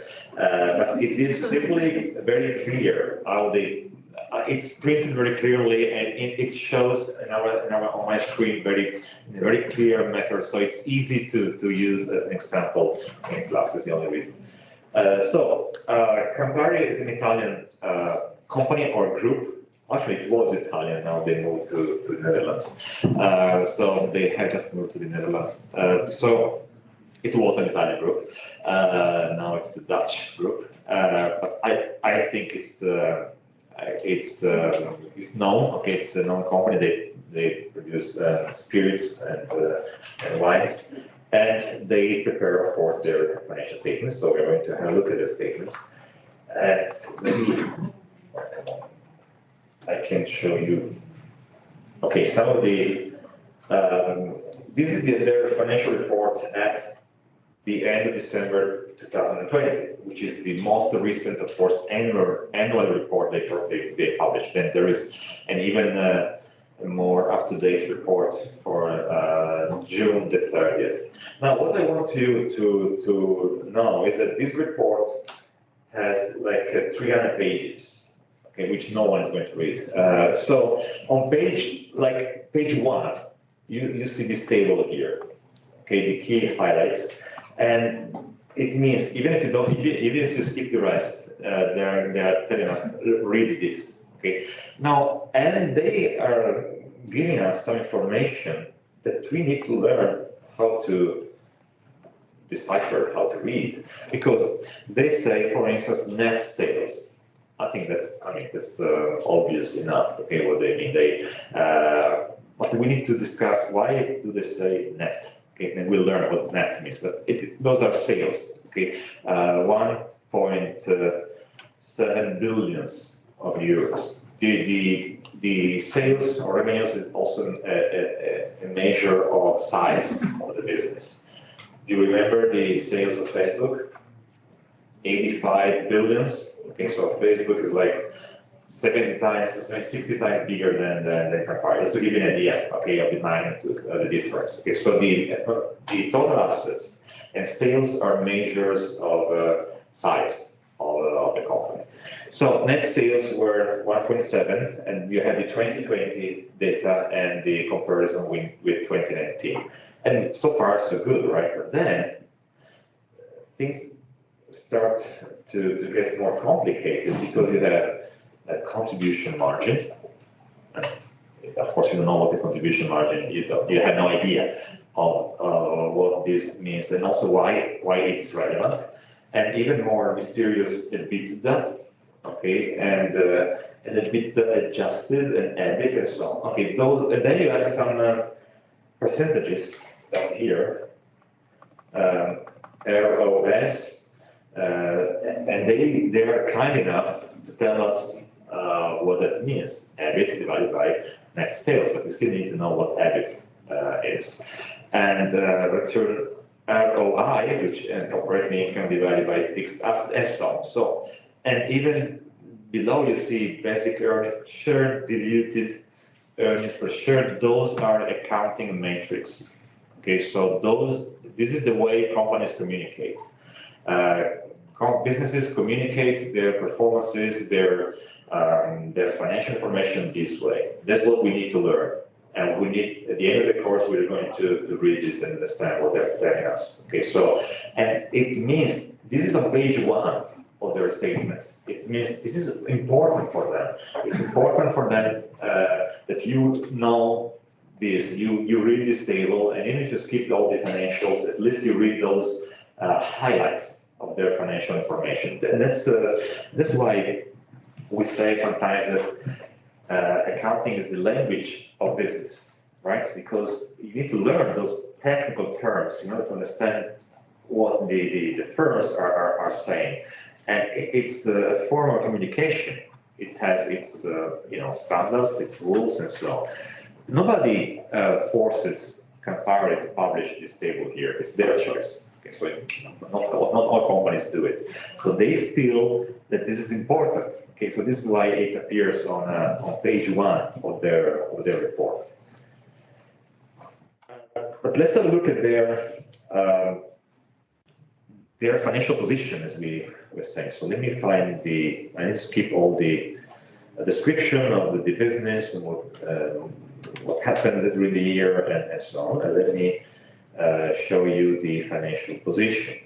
But it is simply very clear how it's printed very clearly, and it shows on my screen in a very clear method. So it's easy to use as an example in class, is the only reason. Campari is an Italian company or group. Actually, it was Italian, now they moved to the Netherlands. So they had just moved to the Netherlands. So it was an Italian group. Now it's a Dutch group. But I think it's known. Okay, it's a known company. They produce spirits and wines, and they prepare, of course, their financial statements. So we're going to have a look at their statements. And maybe. I can show you. Okay, some of the, this is their financial report at the end of December 2020, which is the most recent, of course, annual report they published. Then there is an even a more up-to-date report for June the 30th. Now, what I want you to know is that this report has like 300 pages. Okay, which no one is going to read. So on page 1, you see this table here. Okay, the key highlights, and it means even if you skip the rest, they're telling us read this. Okay, now and they are giving us some information that we need to learn how to decipher, how to read, because they say, for instance, net sales. I think that's obvious enough. Okay, what they mean. But we need to discuss why do they say net. Okay, and we'll learn what net means. But those are sales. Okay, 1.7 billion of euros. The sales or revenues is also a measure of size of the business. Do you remember the sales of Facebook? 85 billions. Okay, so Facebook is like 70 times, 60 times bigger than Campari. Just to give you an idea, okay, of the magnitude, the difference. Okay, so the total assets and sales are measures of size of the company. So net sales were 1.7, and you have the 2020 data and the comparison with 2019. And so far so good, right? But then things start to get more complicated because you have a contribution margin. And of course, you don't know what the contribution margin. You have no idea of what this means, and also why it is relevant. And even more mysterious, EBITDA. Okay, and EBITDA adjusted and EBIT and so on. Okay, those, and then you have some percentages down here. ROS. And they are kind enough to tell us what that means. EBIT divided by net sales, but we still need to know what EBIT is. And return ROI, which and operating income divided by fixed assets, and so on. So, and even below you see basic earnings per share, diluted earnings per share. Those are accounting metrics. Okay, so this is the way companies communicate. Businesses communicate their performances, their financial information this way. That's what we need to learn. And we need, at the end of the course, we're going to read this and understand what they're telling us. Okay, so, and it means, this is on page 1 of their statements. It means this is important for them. It's important for them that you know this, you read this table, and even if you skip all the financials, at least you read those highlights of their financial information. And that's why we say sometimes that accounting is the language of business, right? Because you need to learn those technical terms in order to understand what the firms are saying. And it's a form of communication. It has its standards, its rules, and so on. Nobody forces Campari to publish this table here. It's their choice. Okay, so not all companies do it. So they feel that this is important. Okay, so this is why it appears on page 1 of their report. But let's have a look at their financial position, as we were saying. So let me find I need to skip all the description of the business and what happened during the year and so on. And let me show you the financial position.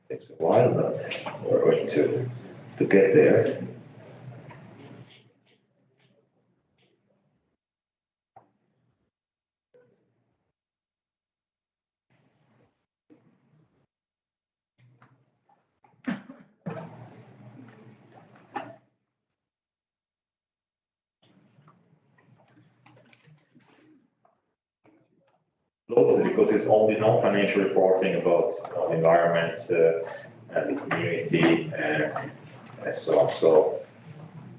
Takes a while, but we're going to get there. Because it's only non-financial reporting about the environment and the community and so on. So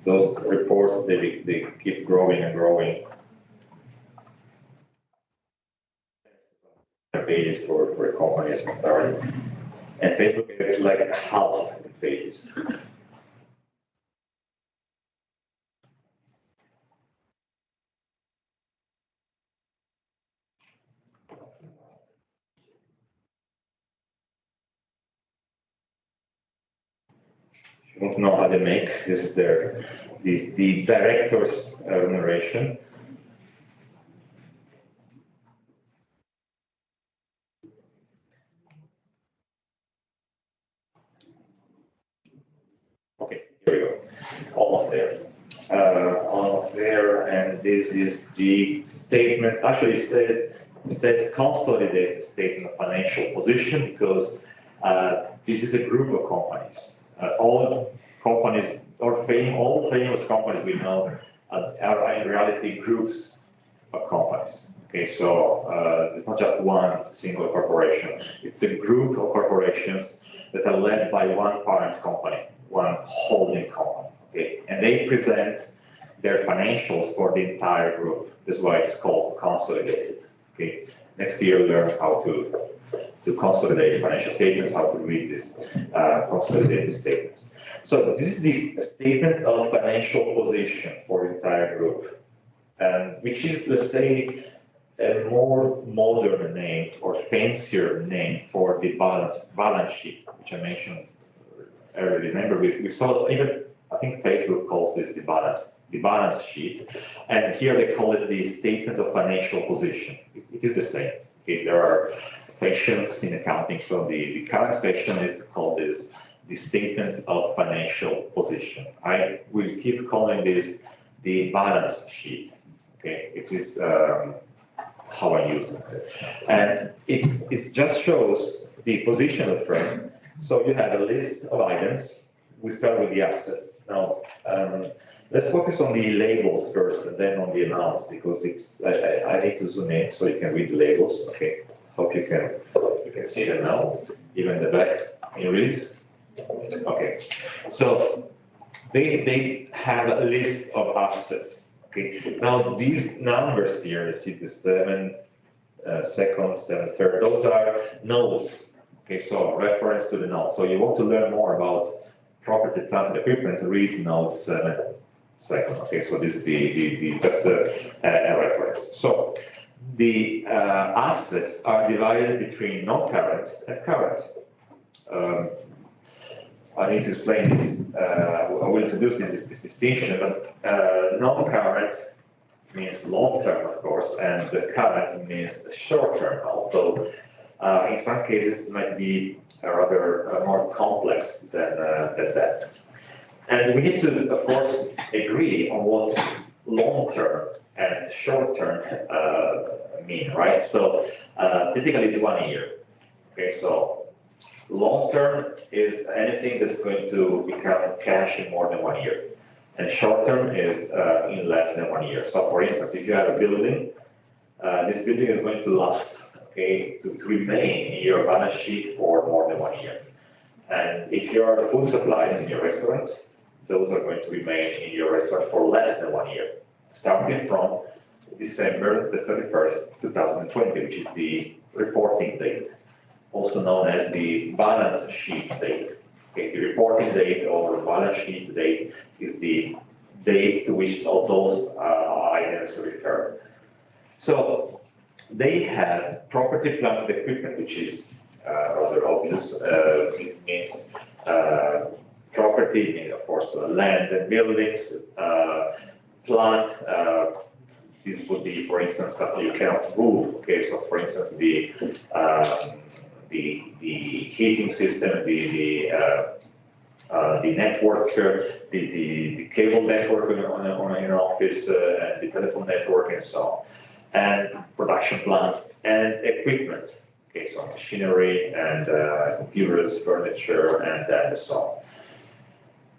those reports, they keep growing and growing. Pages for a company as Campari. And Facebook is like half the pages. If you want to know how they make, this is the director's remuneration. Okay, here we go. Almost there. Almost there, and this is the statement. Actually, it says consolidated statement of financial position because this is a group of companies. All companies, all famous companies we know are in reality groups of companies. Okay, so it's not just one single corporation. It's a group of corporations that are led by one parent company, one holding company. Okay, and they present their financials for the entire group. That's why it's called consolidated. Okay, next year learn how to consolidate financial statements, how to read these consolidated statements. So this is the statement of financial position for the entire group, which is, let's say, a more modern name or fancier name for the balance sheet, which I mentioned earlier. Remember, we saw even, I think Facebook calls this the balance sheet, and here they call it the statement of financial position. It is the same. Okay, there are sections in accounting, so the current section is to call this the statement of financial position. I will keep calling this the balance sheet. Okay, it is how I use it, and it just shows the position of the firm. So you have a list of items. We start with the assets. Now, Let's focus on the labels first and then on the amounts because I need to zoom in so you can read the labels. Okay, hope you can see them now, even the back. Can you read? Okay, so they have a list of assets. Okay, now these numbers here, you see the 7 seconds, 7 third, those are nodes. Okay, so reference to the node. So you want to learn more about property, plant, and equipment, read node 7 second. Okay, so this is the just a reference. So the assets are divided between non-current and current. I need to explain this. I will introduce this distinction, but non-current means long-term, of course, and the current means short-term, although in some cases it might be rather more complex than that. And we need to, of course, agree on what long-term and short-term mean, right? So typically it's 1 year. Okay, so long-term is anything that's going to become cash in more than 1 year. And short-term is in less than 1 year. So for instance, if you have a building, this building is going to last, okay, to remain in your balance sheet for more than 1 year. And if you are food supplies in your restaurant, those are going to remain in your restaurant for less than 1 year, starting from December the 31st, 2020, which is the reporting date, also known as the balance sheet date. Okay, the reporting date or balance sheet date is the date to which all those items refer. So they have property, plant, and equipment, which is rather obvious. It means property, of course, land and buildings, plant. This would be, for instance, something you cannot move. Okay, so for instance, the heating system, the network, the cable network in an office, and the telephone network, and so on, and production plants and equipment. Okay, so machinery and computers, furniture, and so on.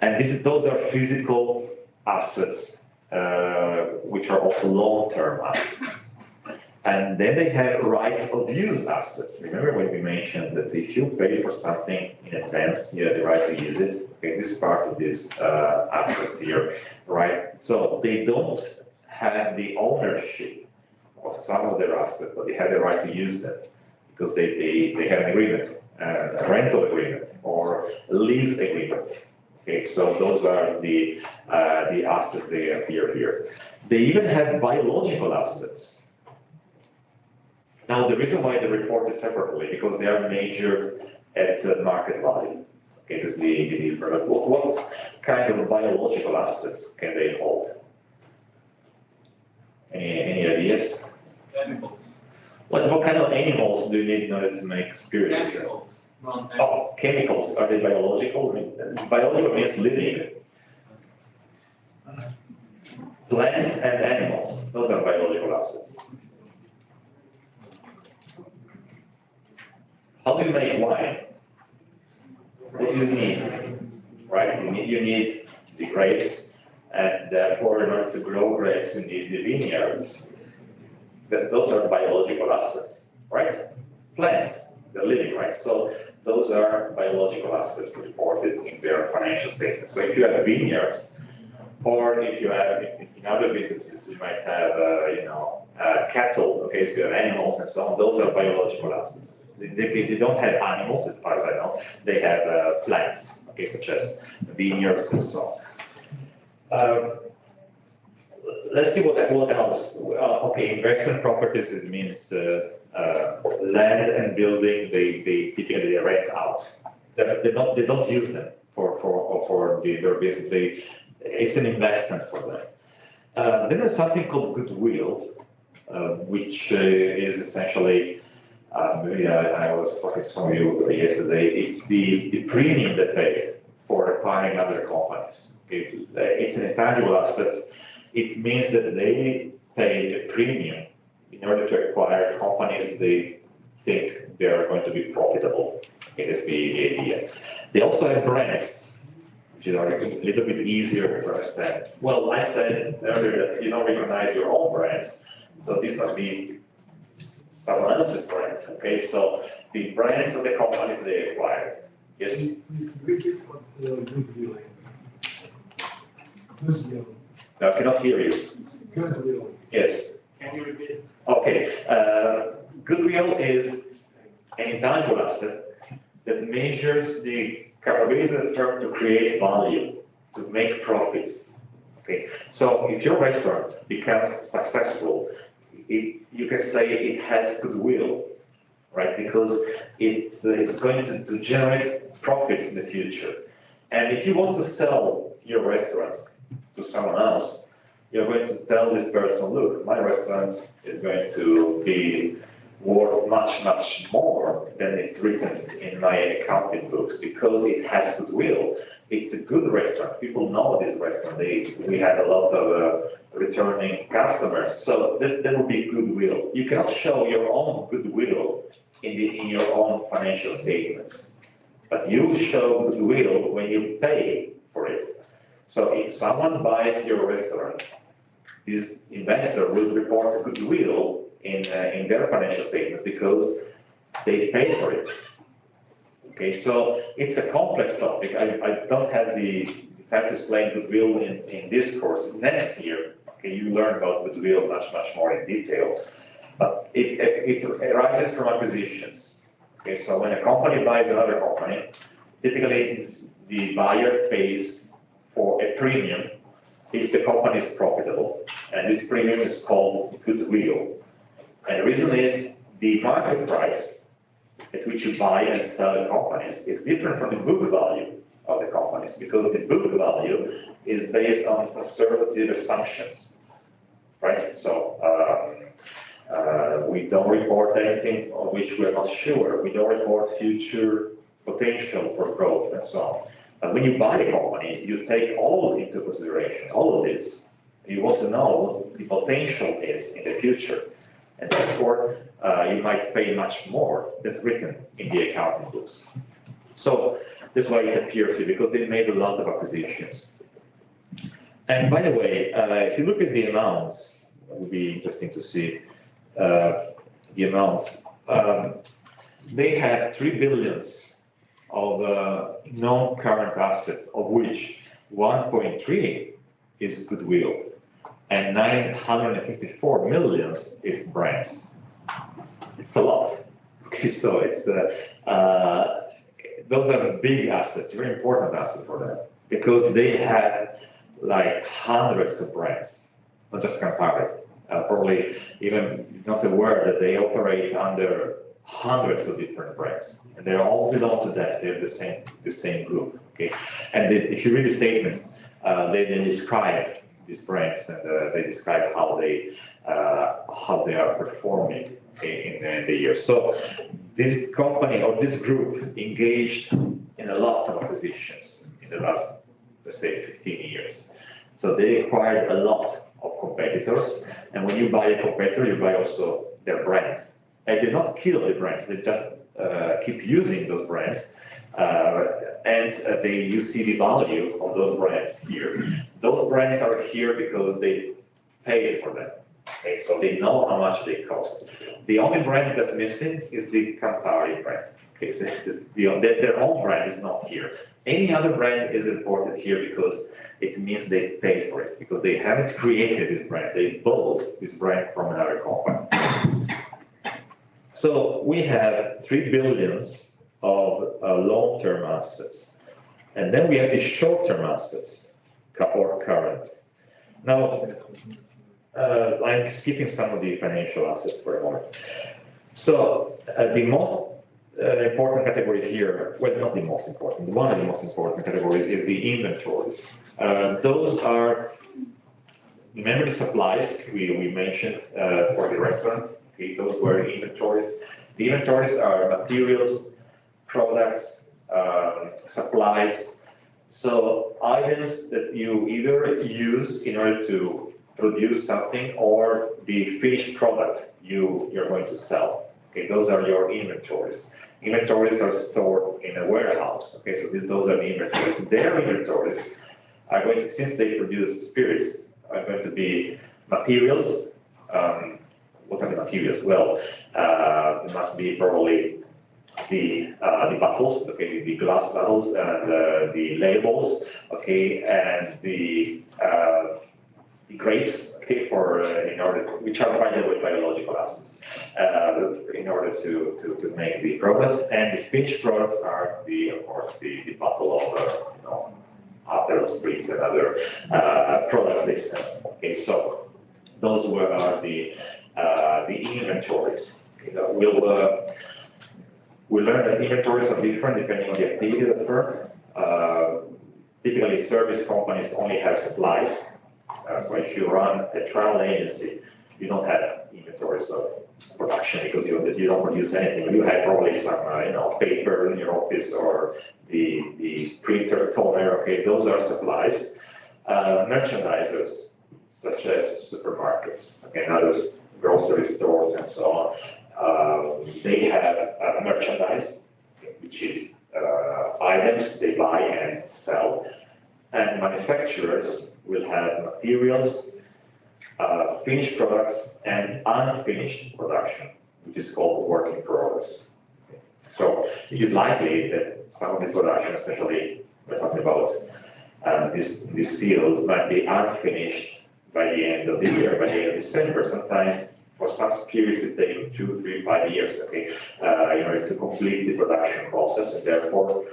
And those are physical assets, which are also long-term assets. And then they have right of use assets. Remember when we mentioned that if you pay for something in advance, you have the right to use it. Okay, this is part of these assets here, right? So they don't have the ownership of some of their assets, but they have the right to use them because they have an agreement, a rental agreement or a lease agreement. Okay, so those are the assets they appear here. They even have biological assets. Now, the reason why they report it separately, because they are measured at market value. Okay, this is the product. What kind of biological assets can they hold? Any ideas? Animals. What kind of animals do you need in order to make spirits? Chemicals. Oh, chemicals. Are they biological? I mean, biological means living. Plants and animals. Those are biological assets. How do you make wine? What do you need? Right? You need the grapes, and therefore, in order to grow grapes, you need the vineyards. Those are biological assets, right? Plants, they're living, right? So those are biological assets reported in their financial statements. So if you have vineyards, or if you have in other businesses, you might have cattle. Okay, so you have animals and so on. Those are biological assets. They don't have animals, as far as I know. They have plants, okay, such as vineyards and so on. Let's see what else. Okay, investment properties, it means land and building. They typically rent out. They don't use them for their business. It's an investment for them. Then there's something called goodwill, which is essentially. I was talking to some of you yesterday. It's the premium they pay for acquiring other companies. It's an intangible asset. It means that they pay a premium in order to acquire companies they think they are going to be profitable. It is the idea. They also have brands, a little bit easier to understand. Well, I said earlier that you don't recognize your own brands, so this must be someone else's brand, okay? So the brands of the companies they acquired. Yes? Repeat what goodwill is. Goodwill. No, I cannot hear you. Goodwill. Yes. Can you repeat? Okay. Goodwill is an intangible asset that measures the capability of the firm to create value, to make profits. Okay. So if your restaurant becomes successful, you can say it has goodwill, right? Because it's going to generate profits in the future. And if you want to sell your restaurants to someone else, you're going to tell this person, look, my restaurant is going to be worth much, much more than it's written in my accounting books because it has goodwill. It's a good restaurant. People know this restaurant. We had a lot of returning customers. So that would be goodwill. You cannot show your own goodwill in your own financial statements, but you show goodwill when you pay for it. So if someone buys your restaurant, this investor will report goodwill in their financial statements because they pay for it. Okay, so it's a complex topic. I don't have the time to explain goodwill in this course. Next year, okay, you learn about goodwill much more in detail. But it arises from acquisitions. Okay, so when a company buys another company, typically the buyer pays for a premium if the company is profitable, and this premium is called goodwill. And the reason is the market price at which you buy and sell the companies is different from the book value of the companies, because the book value is based on conservative assumptions, right? So we don't report anything on which we're not sure. We don't report future potential for growth and so on. But when you buy a company, you take all into consideration, all of this. You want to know what the potential is in the future. And therefore, you might pay much more that's written in the accounting books. So that's why it appears here, because they made a lot of acquisitions. And by the way, if you look at the amounts, it would be interesting to see the amounts. They had 3 billions of non-current assets, of which 1.3 is goodwill, and 954 million is brands. It's a lot. Okay, so it's those are big assets, very important assets for them, because they have like hundreds of brands, not just Campari. Probably even not aware that they operate under hundreds of different brands, and they all belong to that. They have the same group. Okay, and if you read the statements, they describe these brands, and they describe how they are performing in the year. So this company or this group engaged in a lot of acquisitions in the last, let's say, 15 years. So they acquired a lot of competitors, and when you buy a competitor, you buy also their brand. And they not kill the brands; they just keep using those brands, and you see the value of those brands here. Those brands are here because they paid for them. Okay, so they know how much they cost. The only brand that's missing is the Campari brand. Okay, so their own brand is not here. Any other brand is important here because it means they paid for it, because they haven't created this brand. They bought this brand from another company. So we have 3 billions of long-term assets, and then we have the short-term assets or current. Now, I'm skipping some of the financial assets for a moment. So the most important category here, well, not the most important, one of the most important categories is the inventories. Those are memory supplies we mentioned for the restaurant. Okay, those were inventories. The inventories are materials, products, supplies. So items that you either use in order to produce something or the finished product you're going to sell. Okay, those are your inventories. inventories are stored in a warehouse, okay, so those are the inventories. Their inventories are going to, since they produce spirits, are going to be materials. What are the materials? Well, there must be probably the bottles, okay, the glass bottles and the labels, okay, and the grapes, okay, for in order, which are by the way biological acids, in order to make the products, and the finished products are the, of course, the bottle of Aperol Spritz and other products they sell. Okay, so those are the inventories. We'll learn that inventories are different depending on the activity of the firm. Typically, service companies only have supplies. So if you run a travel agency, you don't have inventories of production because you don't produce anything. You have probably some paper in your office or the printer, toner. Okay, those are supplies. Merchandisers such as supermarkets, okay, and others, grocery stores and so on. They have merchandise, which is items they buy and sell, and manufacturers will have materials, finished products, and unfinished production, which is called work in progress. So it is likely that some of the production, especially we're talking about this field, might be unfinished by the end of the year, by the end of December. Sometimes for some periods it takes 2, 3, 5 years, okay, in order to complete the production process, and therefore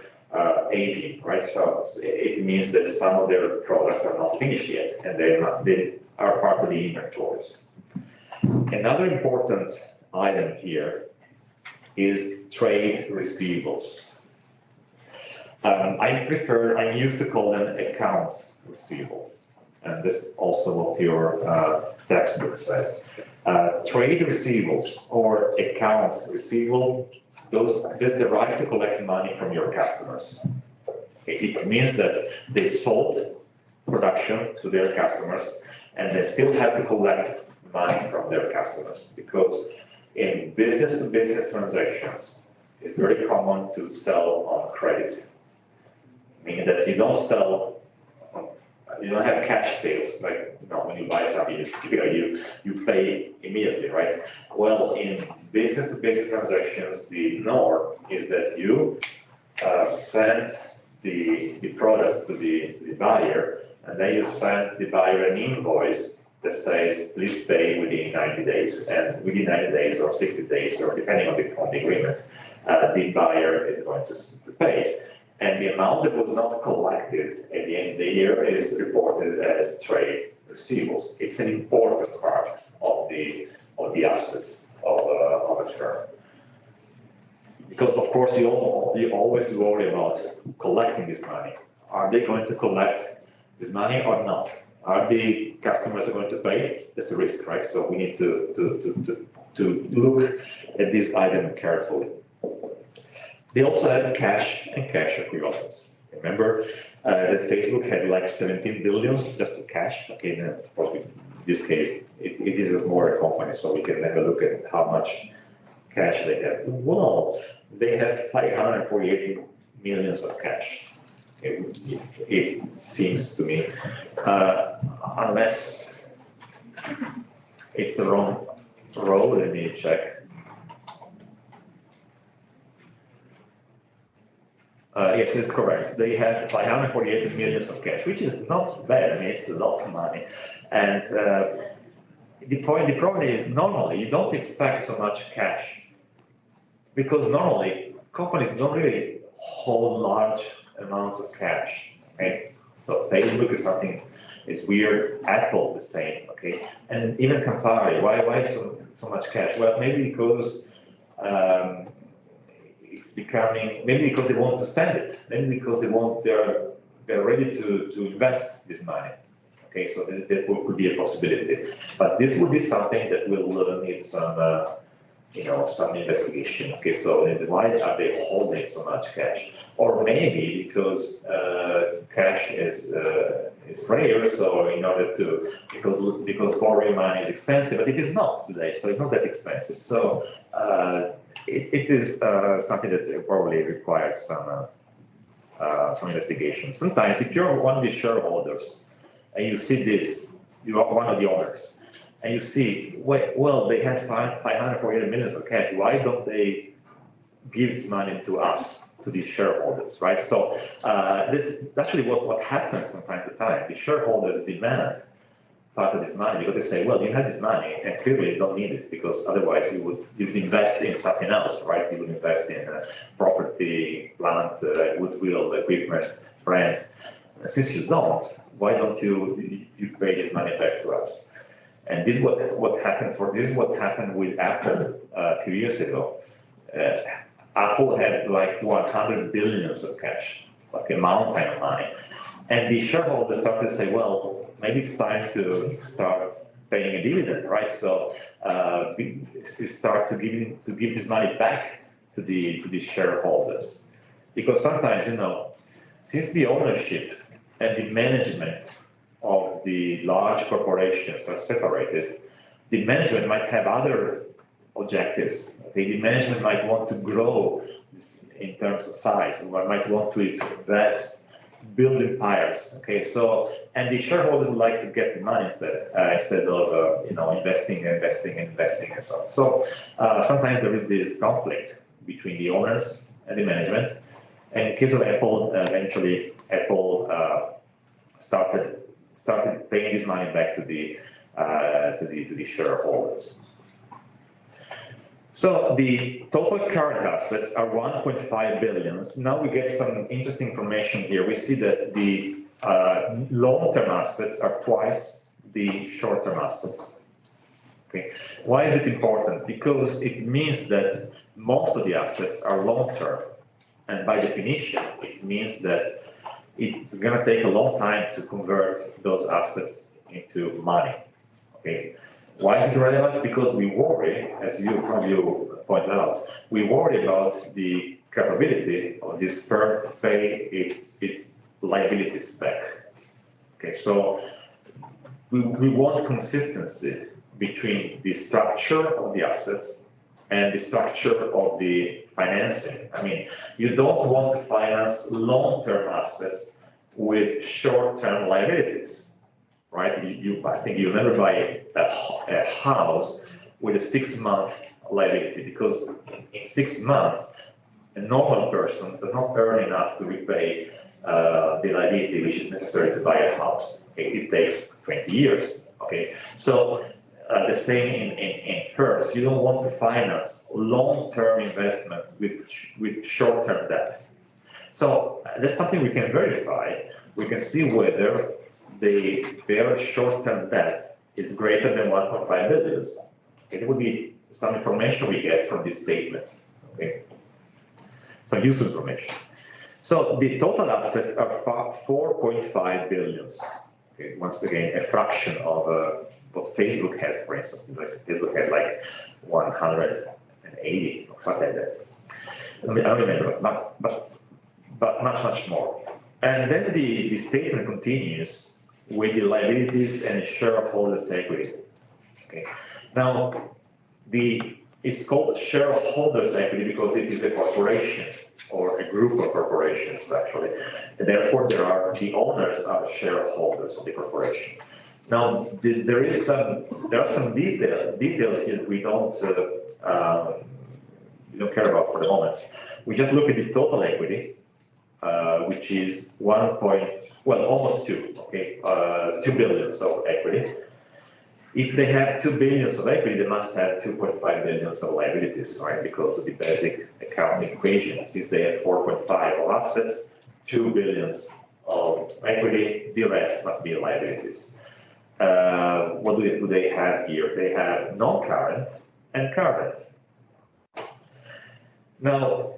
aging, right? So it means that some of their products are not finished yet, and they are part of the inventories. Another important item here is trade receivables. I used to call them accounts receivable, and this is also what your textbook says. Trade receivables or accounts receivable, there's the right to collect money from your customers. It means that they sold production to their customers and they still have to collect money from their customers, because in business-to-business transactions, it's very common to sell on credit, meaning that you don't sell, you don't have cash sales, like when you buy something, you pay immediately, right? Well, in business-to-business transactions, the norm is that you send the products to the buyer, and then you send the buyer an invoice that says, please pay within 90 days. And within 90 days or 60 days, or depending on the agreement, the buyer is going to pay. And the amount that was not collected at the end of the year is reported as trade receivables. It's an important part of the assets of a firm. Because of course you always worry about collecting this money. Are they going to collect this money or not? Are the customers going to pay? That's a risk, right? So we need to look at this item carefully. They also have cash and cash equivalents. Remember that Facebook had like 17 billion just in cash. Okay, then of course in this case it is a smaller company, so we can have a look at how much cash they have. Well, they have 548 millions of cash. It seems to me, unless it's the wrong row, let me check. Yes, it's correct. They have 548 millions of cash, which is not bad. I mean, it's a lot of money. And the problem is, normally you don't expect so much cash, because normally companies don't really hold large amounts of cash. Okay, so Facebook is something. It's weird. Apple the same. Okay, and even Campari. Why so much cash? Well, maybe because it's becoming, maybe because they want to spend it, maybe because they're ready to invest this money. Okay, so this could be a possibility, but this would be something that will need some some investigation. Okay, so why are they holding so much cash? Or maybe because cash is rare, so in order to, because borrowing money is expensive, but it is not today, so it's not that expensive. So it is something that probably requires some investigation. Sometimes if you're one of the shareholders and you see this, you are one of the owners, and you see, well, they have 548 million of cash, why don't they give this money to us, to the shareholders, right? So this is actually what happens from time to time. The shareholders demand part of this money because they say, well, you have this money and clearly you don't need it because otherwise you would invest in something else, right? You would invest in property, plant, goodwill, equipment, brands. Since you don't, why don't you pay this money back to us? And this is what happened with Apple a few years ago. Apple had like 100 billions of cash, like a mountain of money. And the shareholders started to say, well, maybe it's time to start paying a dividend, right? So we start to give this money back to the shareholders. Because sometimes, since the ownership and the management of the large corporations are separated, the management might have other objectives. Okay? The management might want to grow in terms of size, or might want to invest, build empires. Okay, so and the shareholders would like to get the money instead of investing and so on. So sometimes there is this conflict between the owners and the management. And in the case of Apple, eventually Apple started paying this money back to the shareholders. So the total current assets are 1.5 billion. Now we get some interesting information here. We see that the long-term assets are twice the short-term assets. Okay. Why is it important? Because it means that most of the assets are long-term. And by definition, it means that it's going to take a long time to convert those assets into money. Okay. Why is it relevant? Because we worry, as you pointed out, we worry about the capability of this firm to pay its liabilities back. Okay, so we want consistency between the structure of the assets and the structure of the financing. I mean, you don't want to finance long-term assets with short-term liabilities. Right, I think you never buy a house with a 6-month liability because in 6 months, a normal person does not earn enough to repay the liability which is necessary to buy a house. Okay? It takes 20 years. Okay, so the same in firms. You don't want to finance long-term investments with short-term debt. So that's something we can verify. We can see whether their short-term debt is greater than 1.5 billion. It would be some information we get from this statement. Okay, some useful information. So the total assets are 4.5 billion. Okay, once again, a fraction of what Facebook has, for instance. Like Facebook had like 180 or something like that. I don't remember, but much more. And then the statement continues with the liabilities and shareholders' equity. Okay. Now, it's called shareholders' equity because it is a corporation or a group of corporations, actually. And therefore, the owners are shareholders of the corporation. Now, there are some details here that we don't care about for the moment. We just look at the total equity, which is almost 2, okay, 2 billion of equity. If they have 2 billion of equity, they must have 2.5 billion of liabilities, right? Because of the basic accounting equation. Since they have 4.5 of assets, 2 billion of equity, the rest must be liabilities. What do they have here? They have non-current and current. Now,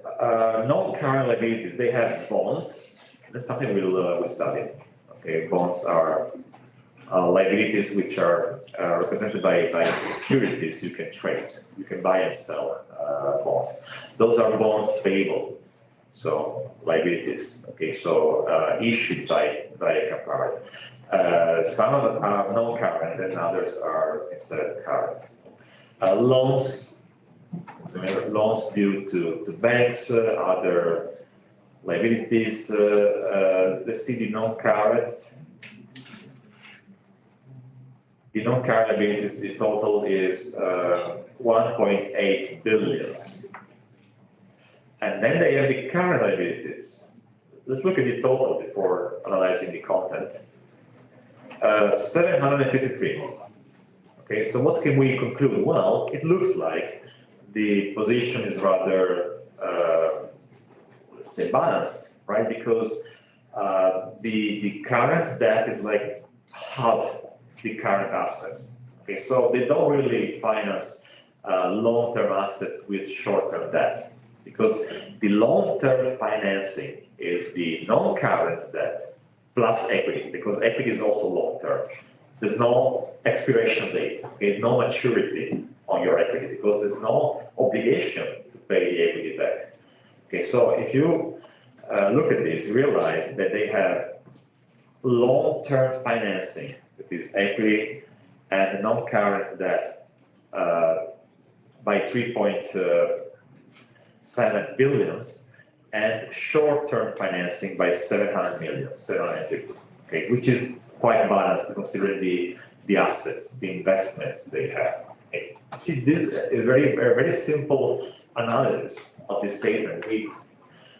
non-current liabilities, they have bonds. That's something we'll study. Okay, bonds are liabilities which are represented by securities you can trade. You can buy and sell bonds. Those are bonds payable, so liabilities. Okay, so issued by a counterparty. Some of them are non-current and others are instead current. Loans Remember, loans due to banks, other liabilities, let's see the non-current. The non-current liabilities, the total is 1.8 billion. And then they have the current liabilities. Let's look at the total before analyzing the content. 753. Okay, so what can we conclude? Well, it looks like the position is rather, let's say, balanced, right? Because the current debt is like half the current assets. Okay, so they don't really finance long-term assets with short-term debt, because the long-term financing is the non-current debt plus equity, because equity is also long-term. There's no expiration date, okay, no maturity on your equity, because there's no obligation to pay the equity back. Okay, so if you look at this, realize that they have long-term financing, that is equity and non-current debt, by 3.7 billion, and short-term financing by 700 million, 750, okay, which is quite balanced considering the assets, the investments they have. Okay. See, this is a very simple analysis of this statement.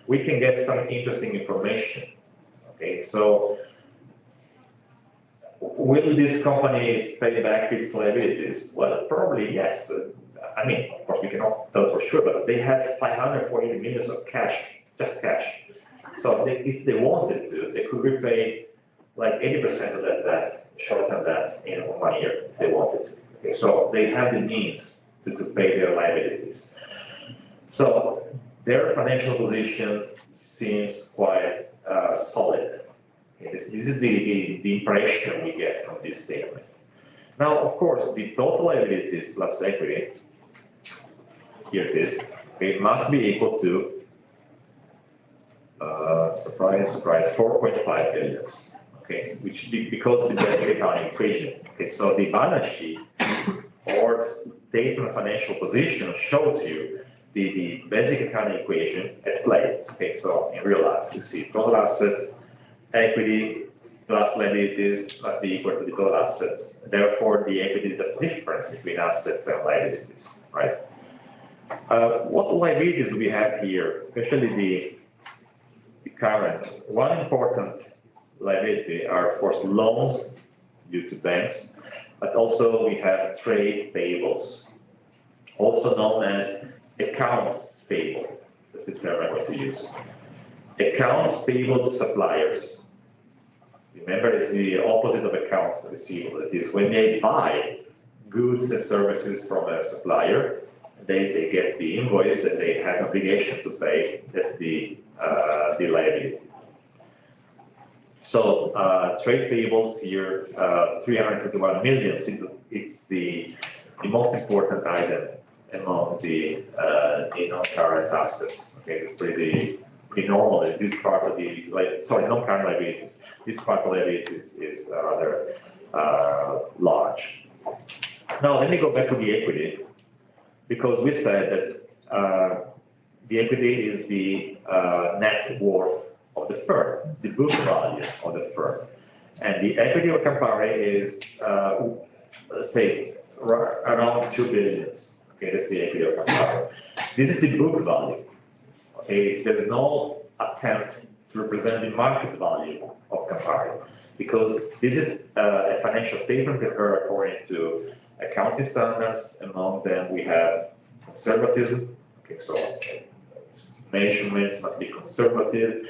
We can get some interesting information. Okay, so will this company pay back its liabilities? Well, probably yes. I mean, of course, we cannot tell for sure, but they have 540 million of cash, just cash. So if they wanted to, they could repay like 80% of that debt, short-term debt, in 1 year, if they wanted to. Okay, so they have the means to pay their liabilities. So their financial position seems quite solid. Okay, this is the impression we get from this statement. Now, of course, the total liabilities plus equity, here it is, it must be equal to, surprise, surprise, 4.5 billion. Okay, which because the basic accounting equation. Okay, so the balance sheet or statement of financial position shows you the basic accounting equation at play. Okay, so in real life, you see total assets, equity plus liabilities must be equal to the total assets. Therefore, the equity is just different between assets and liabilities, right? What liabilities do we have here, especially the current? One important liability are, of course, loans due to banks, but also we have trade payables, also known as accounts payable. That's the term I'm going to use. Accounts payable to suppliers. Remember, it's the opposite of accounts receivable. That is, when they buy goods and services from a supplier, they get the invoice and they have obligation to pay. That's the liability. So trade payables here, 321 million. It's the most important item among the non-current assets. Okay, it's pretty normal. This part of the non-current liabilities. This part of the liabilities is rather large. Now let me go back to the equity, because we said that the equity is the net worth of the firm, the book value of the firm. And the equity of Campari is, let's say, around 2 billion. Okay, that's the equity of Campari. This is the book value. Okay, there's no attempt to represent the market value of Campari, because this is a financial statement prepared according to accounting standards. Among them, we have conservatism. Okay, so measurements must be conservative.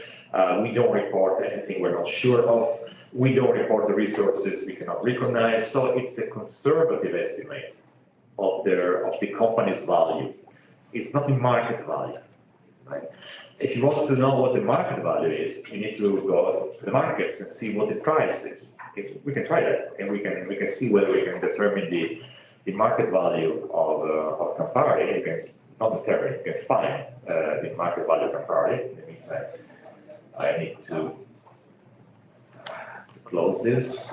We don't report anything we're not sure of. We don't report the resources we cannot recognize. So it's a conservative estimate of the company's value. It's not the market value, right? If you want to know what the market value is, you need to go to the markets and see what the price is. Okay, we can try that, and we can see whether we can determine the market value of Campari. You can not determine, you can find the market value of Campari. In the meantime, I need to close this.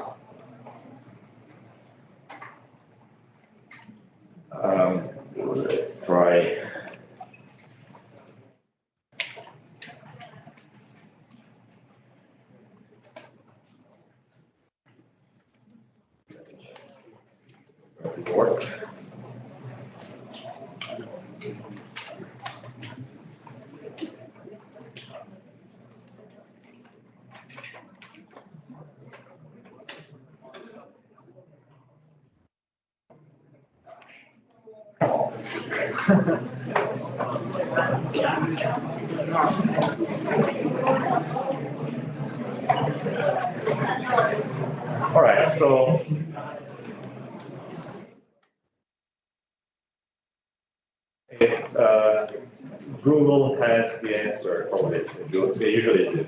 Let's try report. All right, so if Google has the answer, probably they usually do.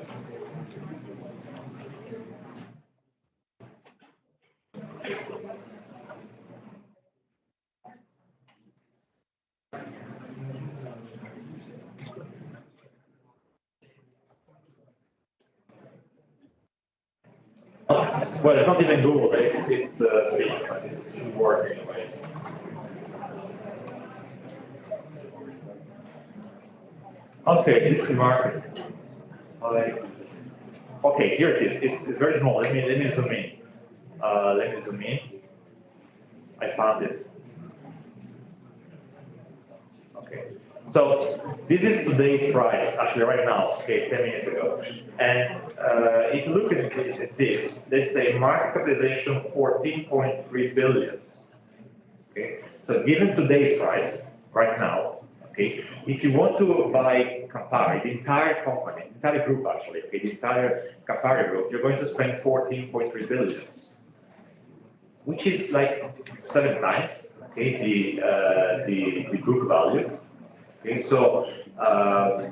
Well, it's not even Google, it's Bing, but it should work anyway. Okay, this is the market. Okay, here it is. It's very small. Let me zoom in. Let me zoom in. I found it. Okay. So this is today's price, actually right now, okay, 10 minutes ago. And if you look at this, they say market capitalization 14.3 billion. Okay. So given today's price, right now, okay, if you want to buy Campari, the entire company, the entire group actually, okay, the entire Campari group, you're going to spend 14.3 billion, which is like 7 times, okay, the book value. Okay, so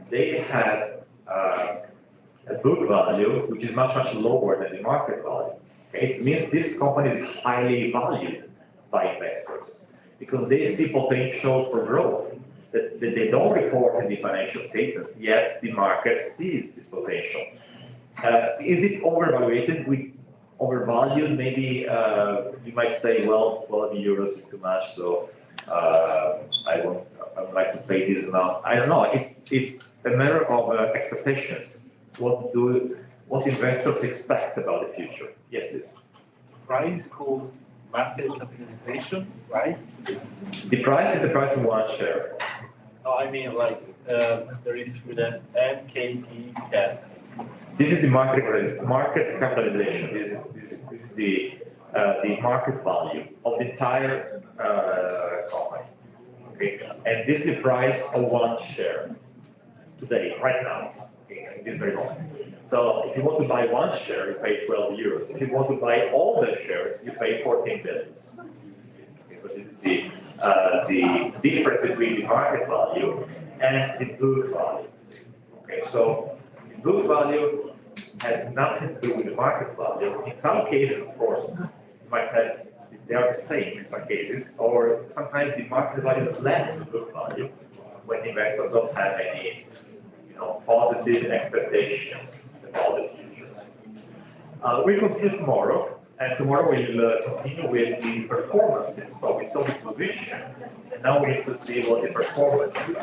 they have a book value which is much lower than the market value. Okay, it means this company is highly valued by investors because they see potential for growth that they don't report in the financial statements, yet the market sees this potential. Is it overvaluated? We overvalued, maybe you might say, well, 12 euros is too much, so I would like to pay this amount. I don't know. It's a matter of expectations. What investors expect about the future? Yes, please. Price called market capitalization, right? The price is the price of one share. No, I mean like there is with an MKT cap. This is the market capitalization. This is the market value of the entire company. Okay, and this is the price of one share today, right now. Okay, in this very moment. So if you want to buy one share, you pay 12 euros. If you want to buy all the shares, you pay 14 billion. Okay, so this is the difference between the market value and the book value. Okay, so the book value has nothing to do with the market value. In some cases, of course, you might have, they are the same in some cases, or sometimes the market value is less than the book value when investors don't have any, positive expectations about the future. We'll continue tomorrow, and tomorrow we'll continue with the performances. So we saw the position, and now we need to see what the performance is.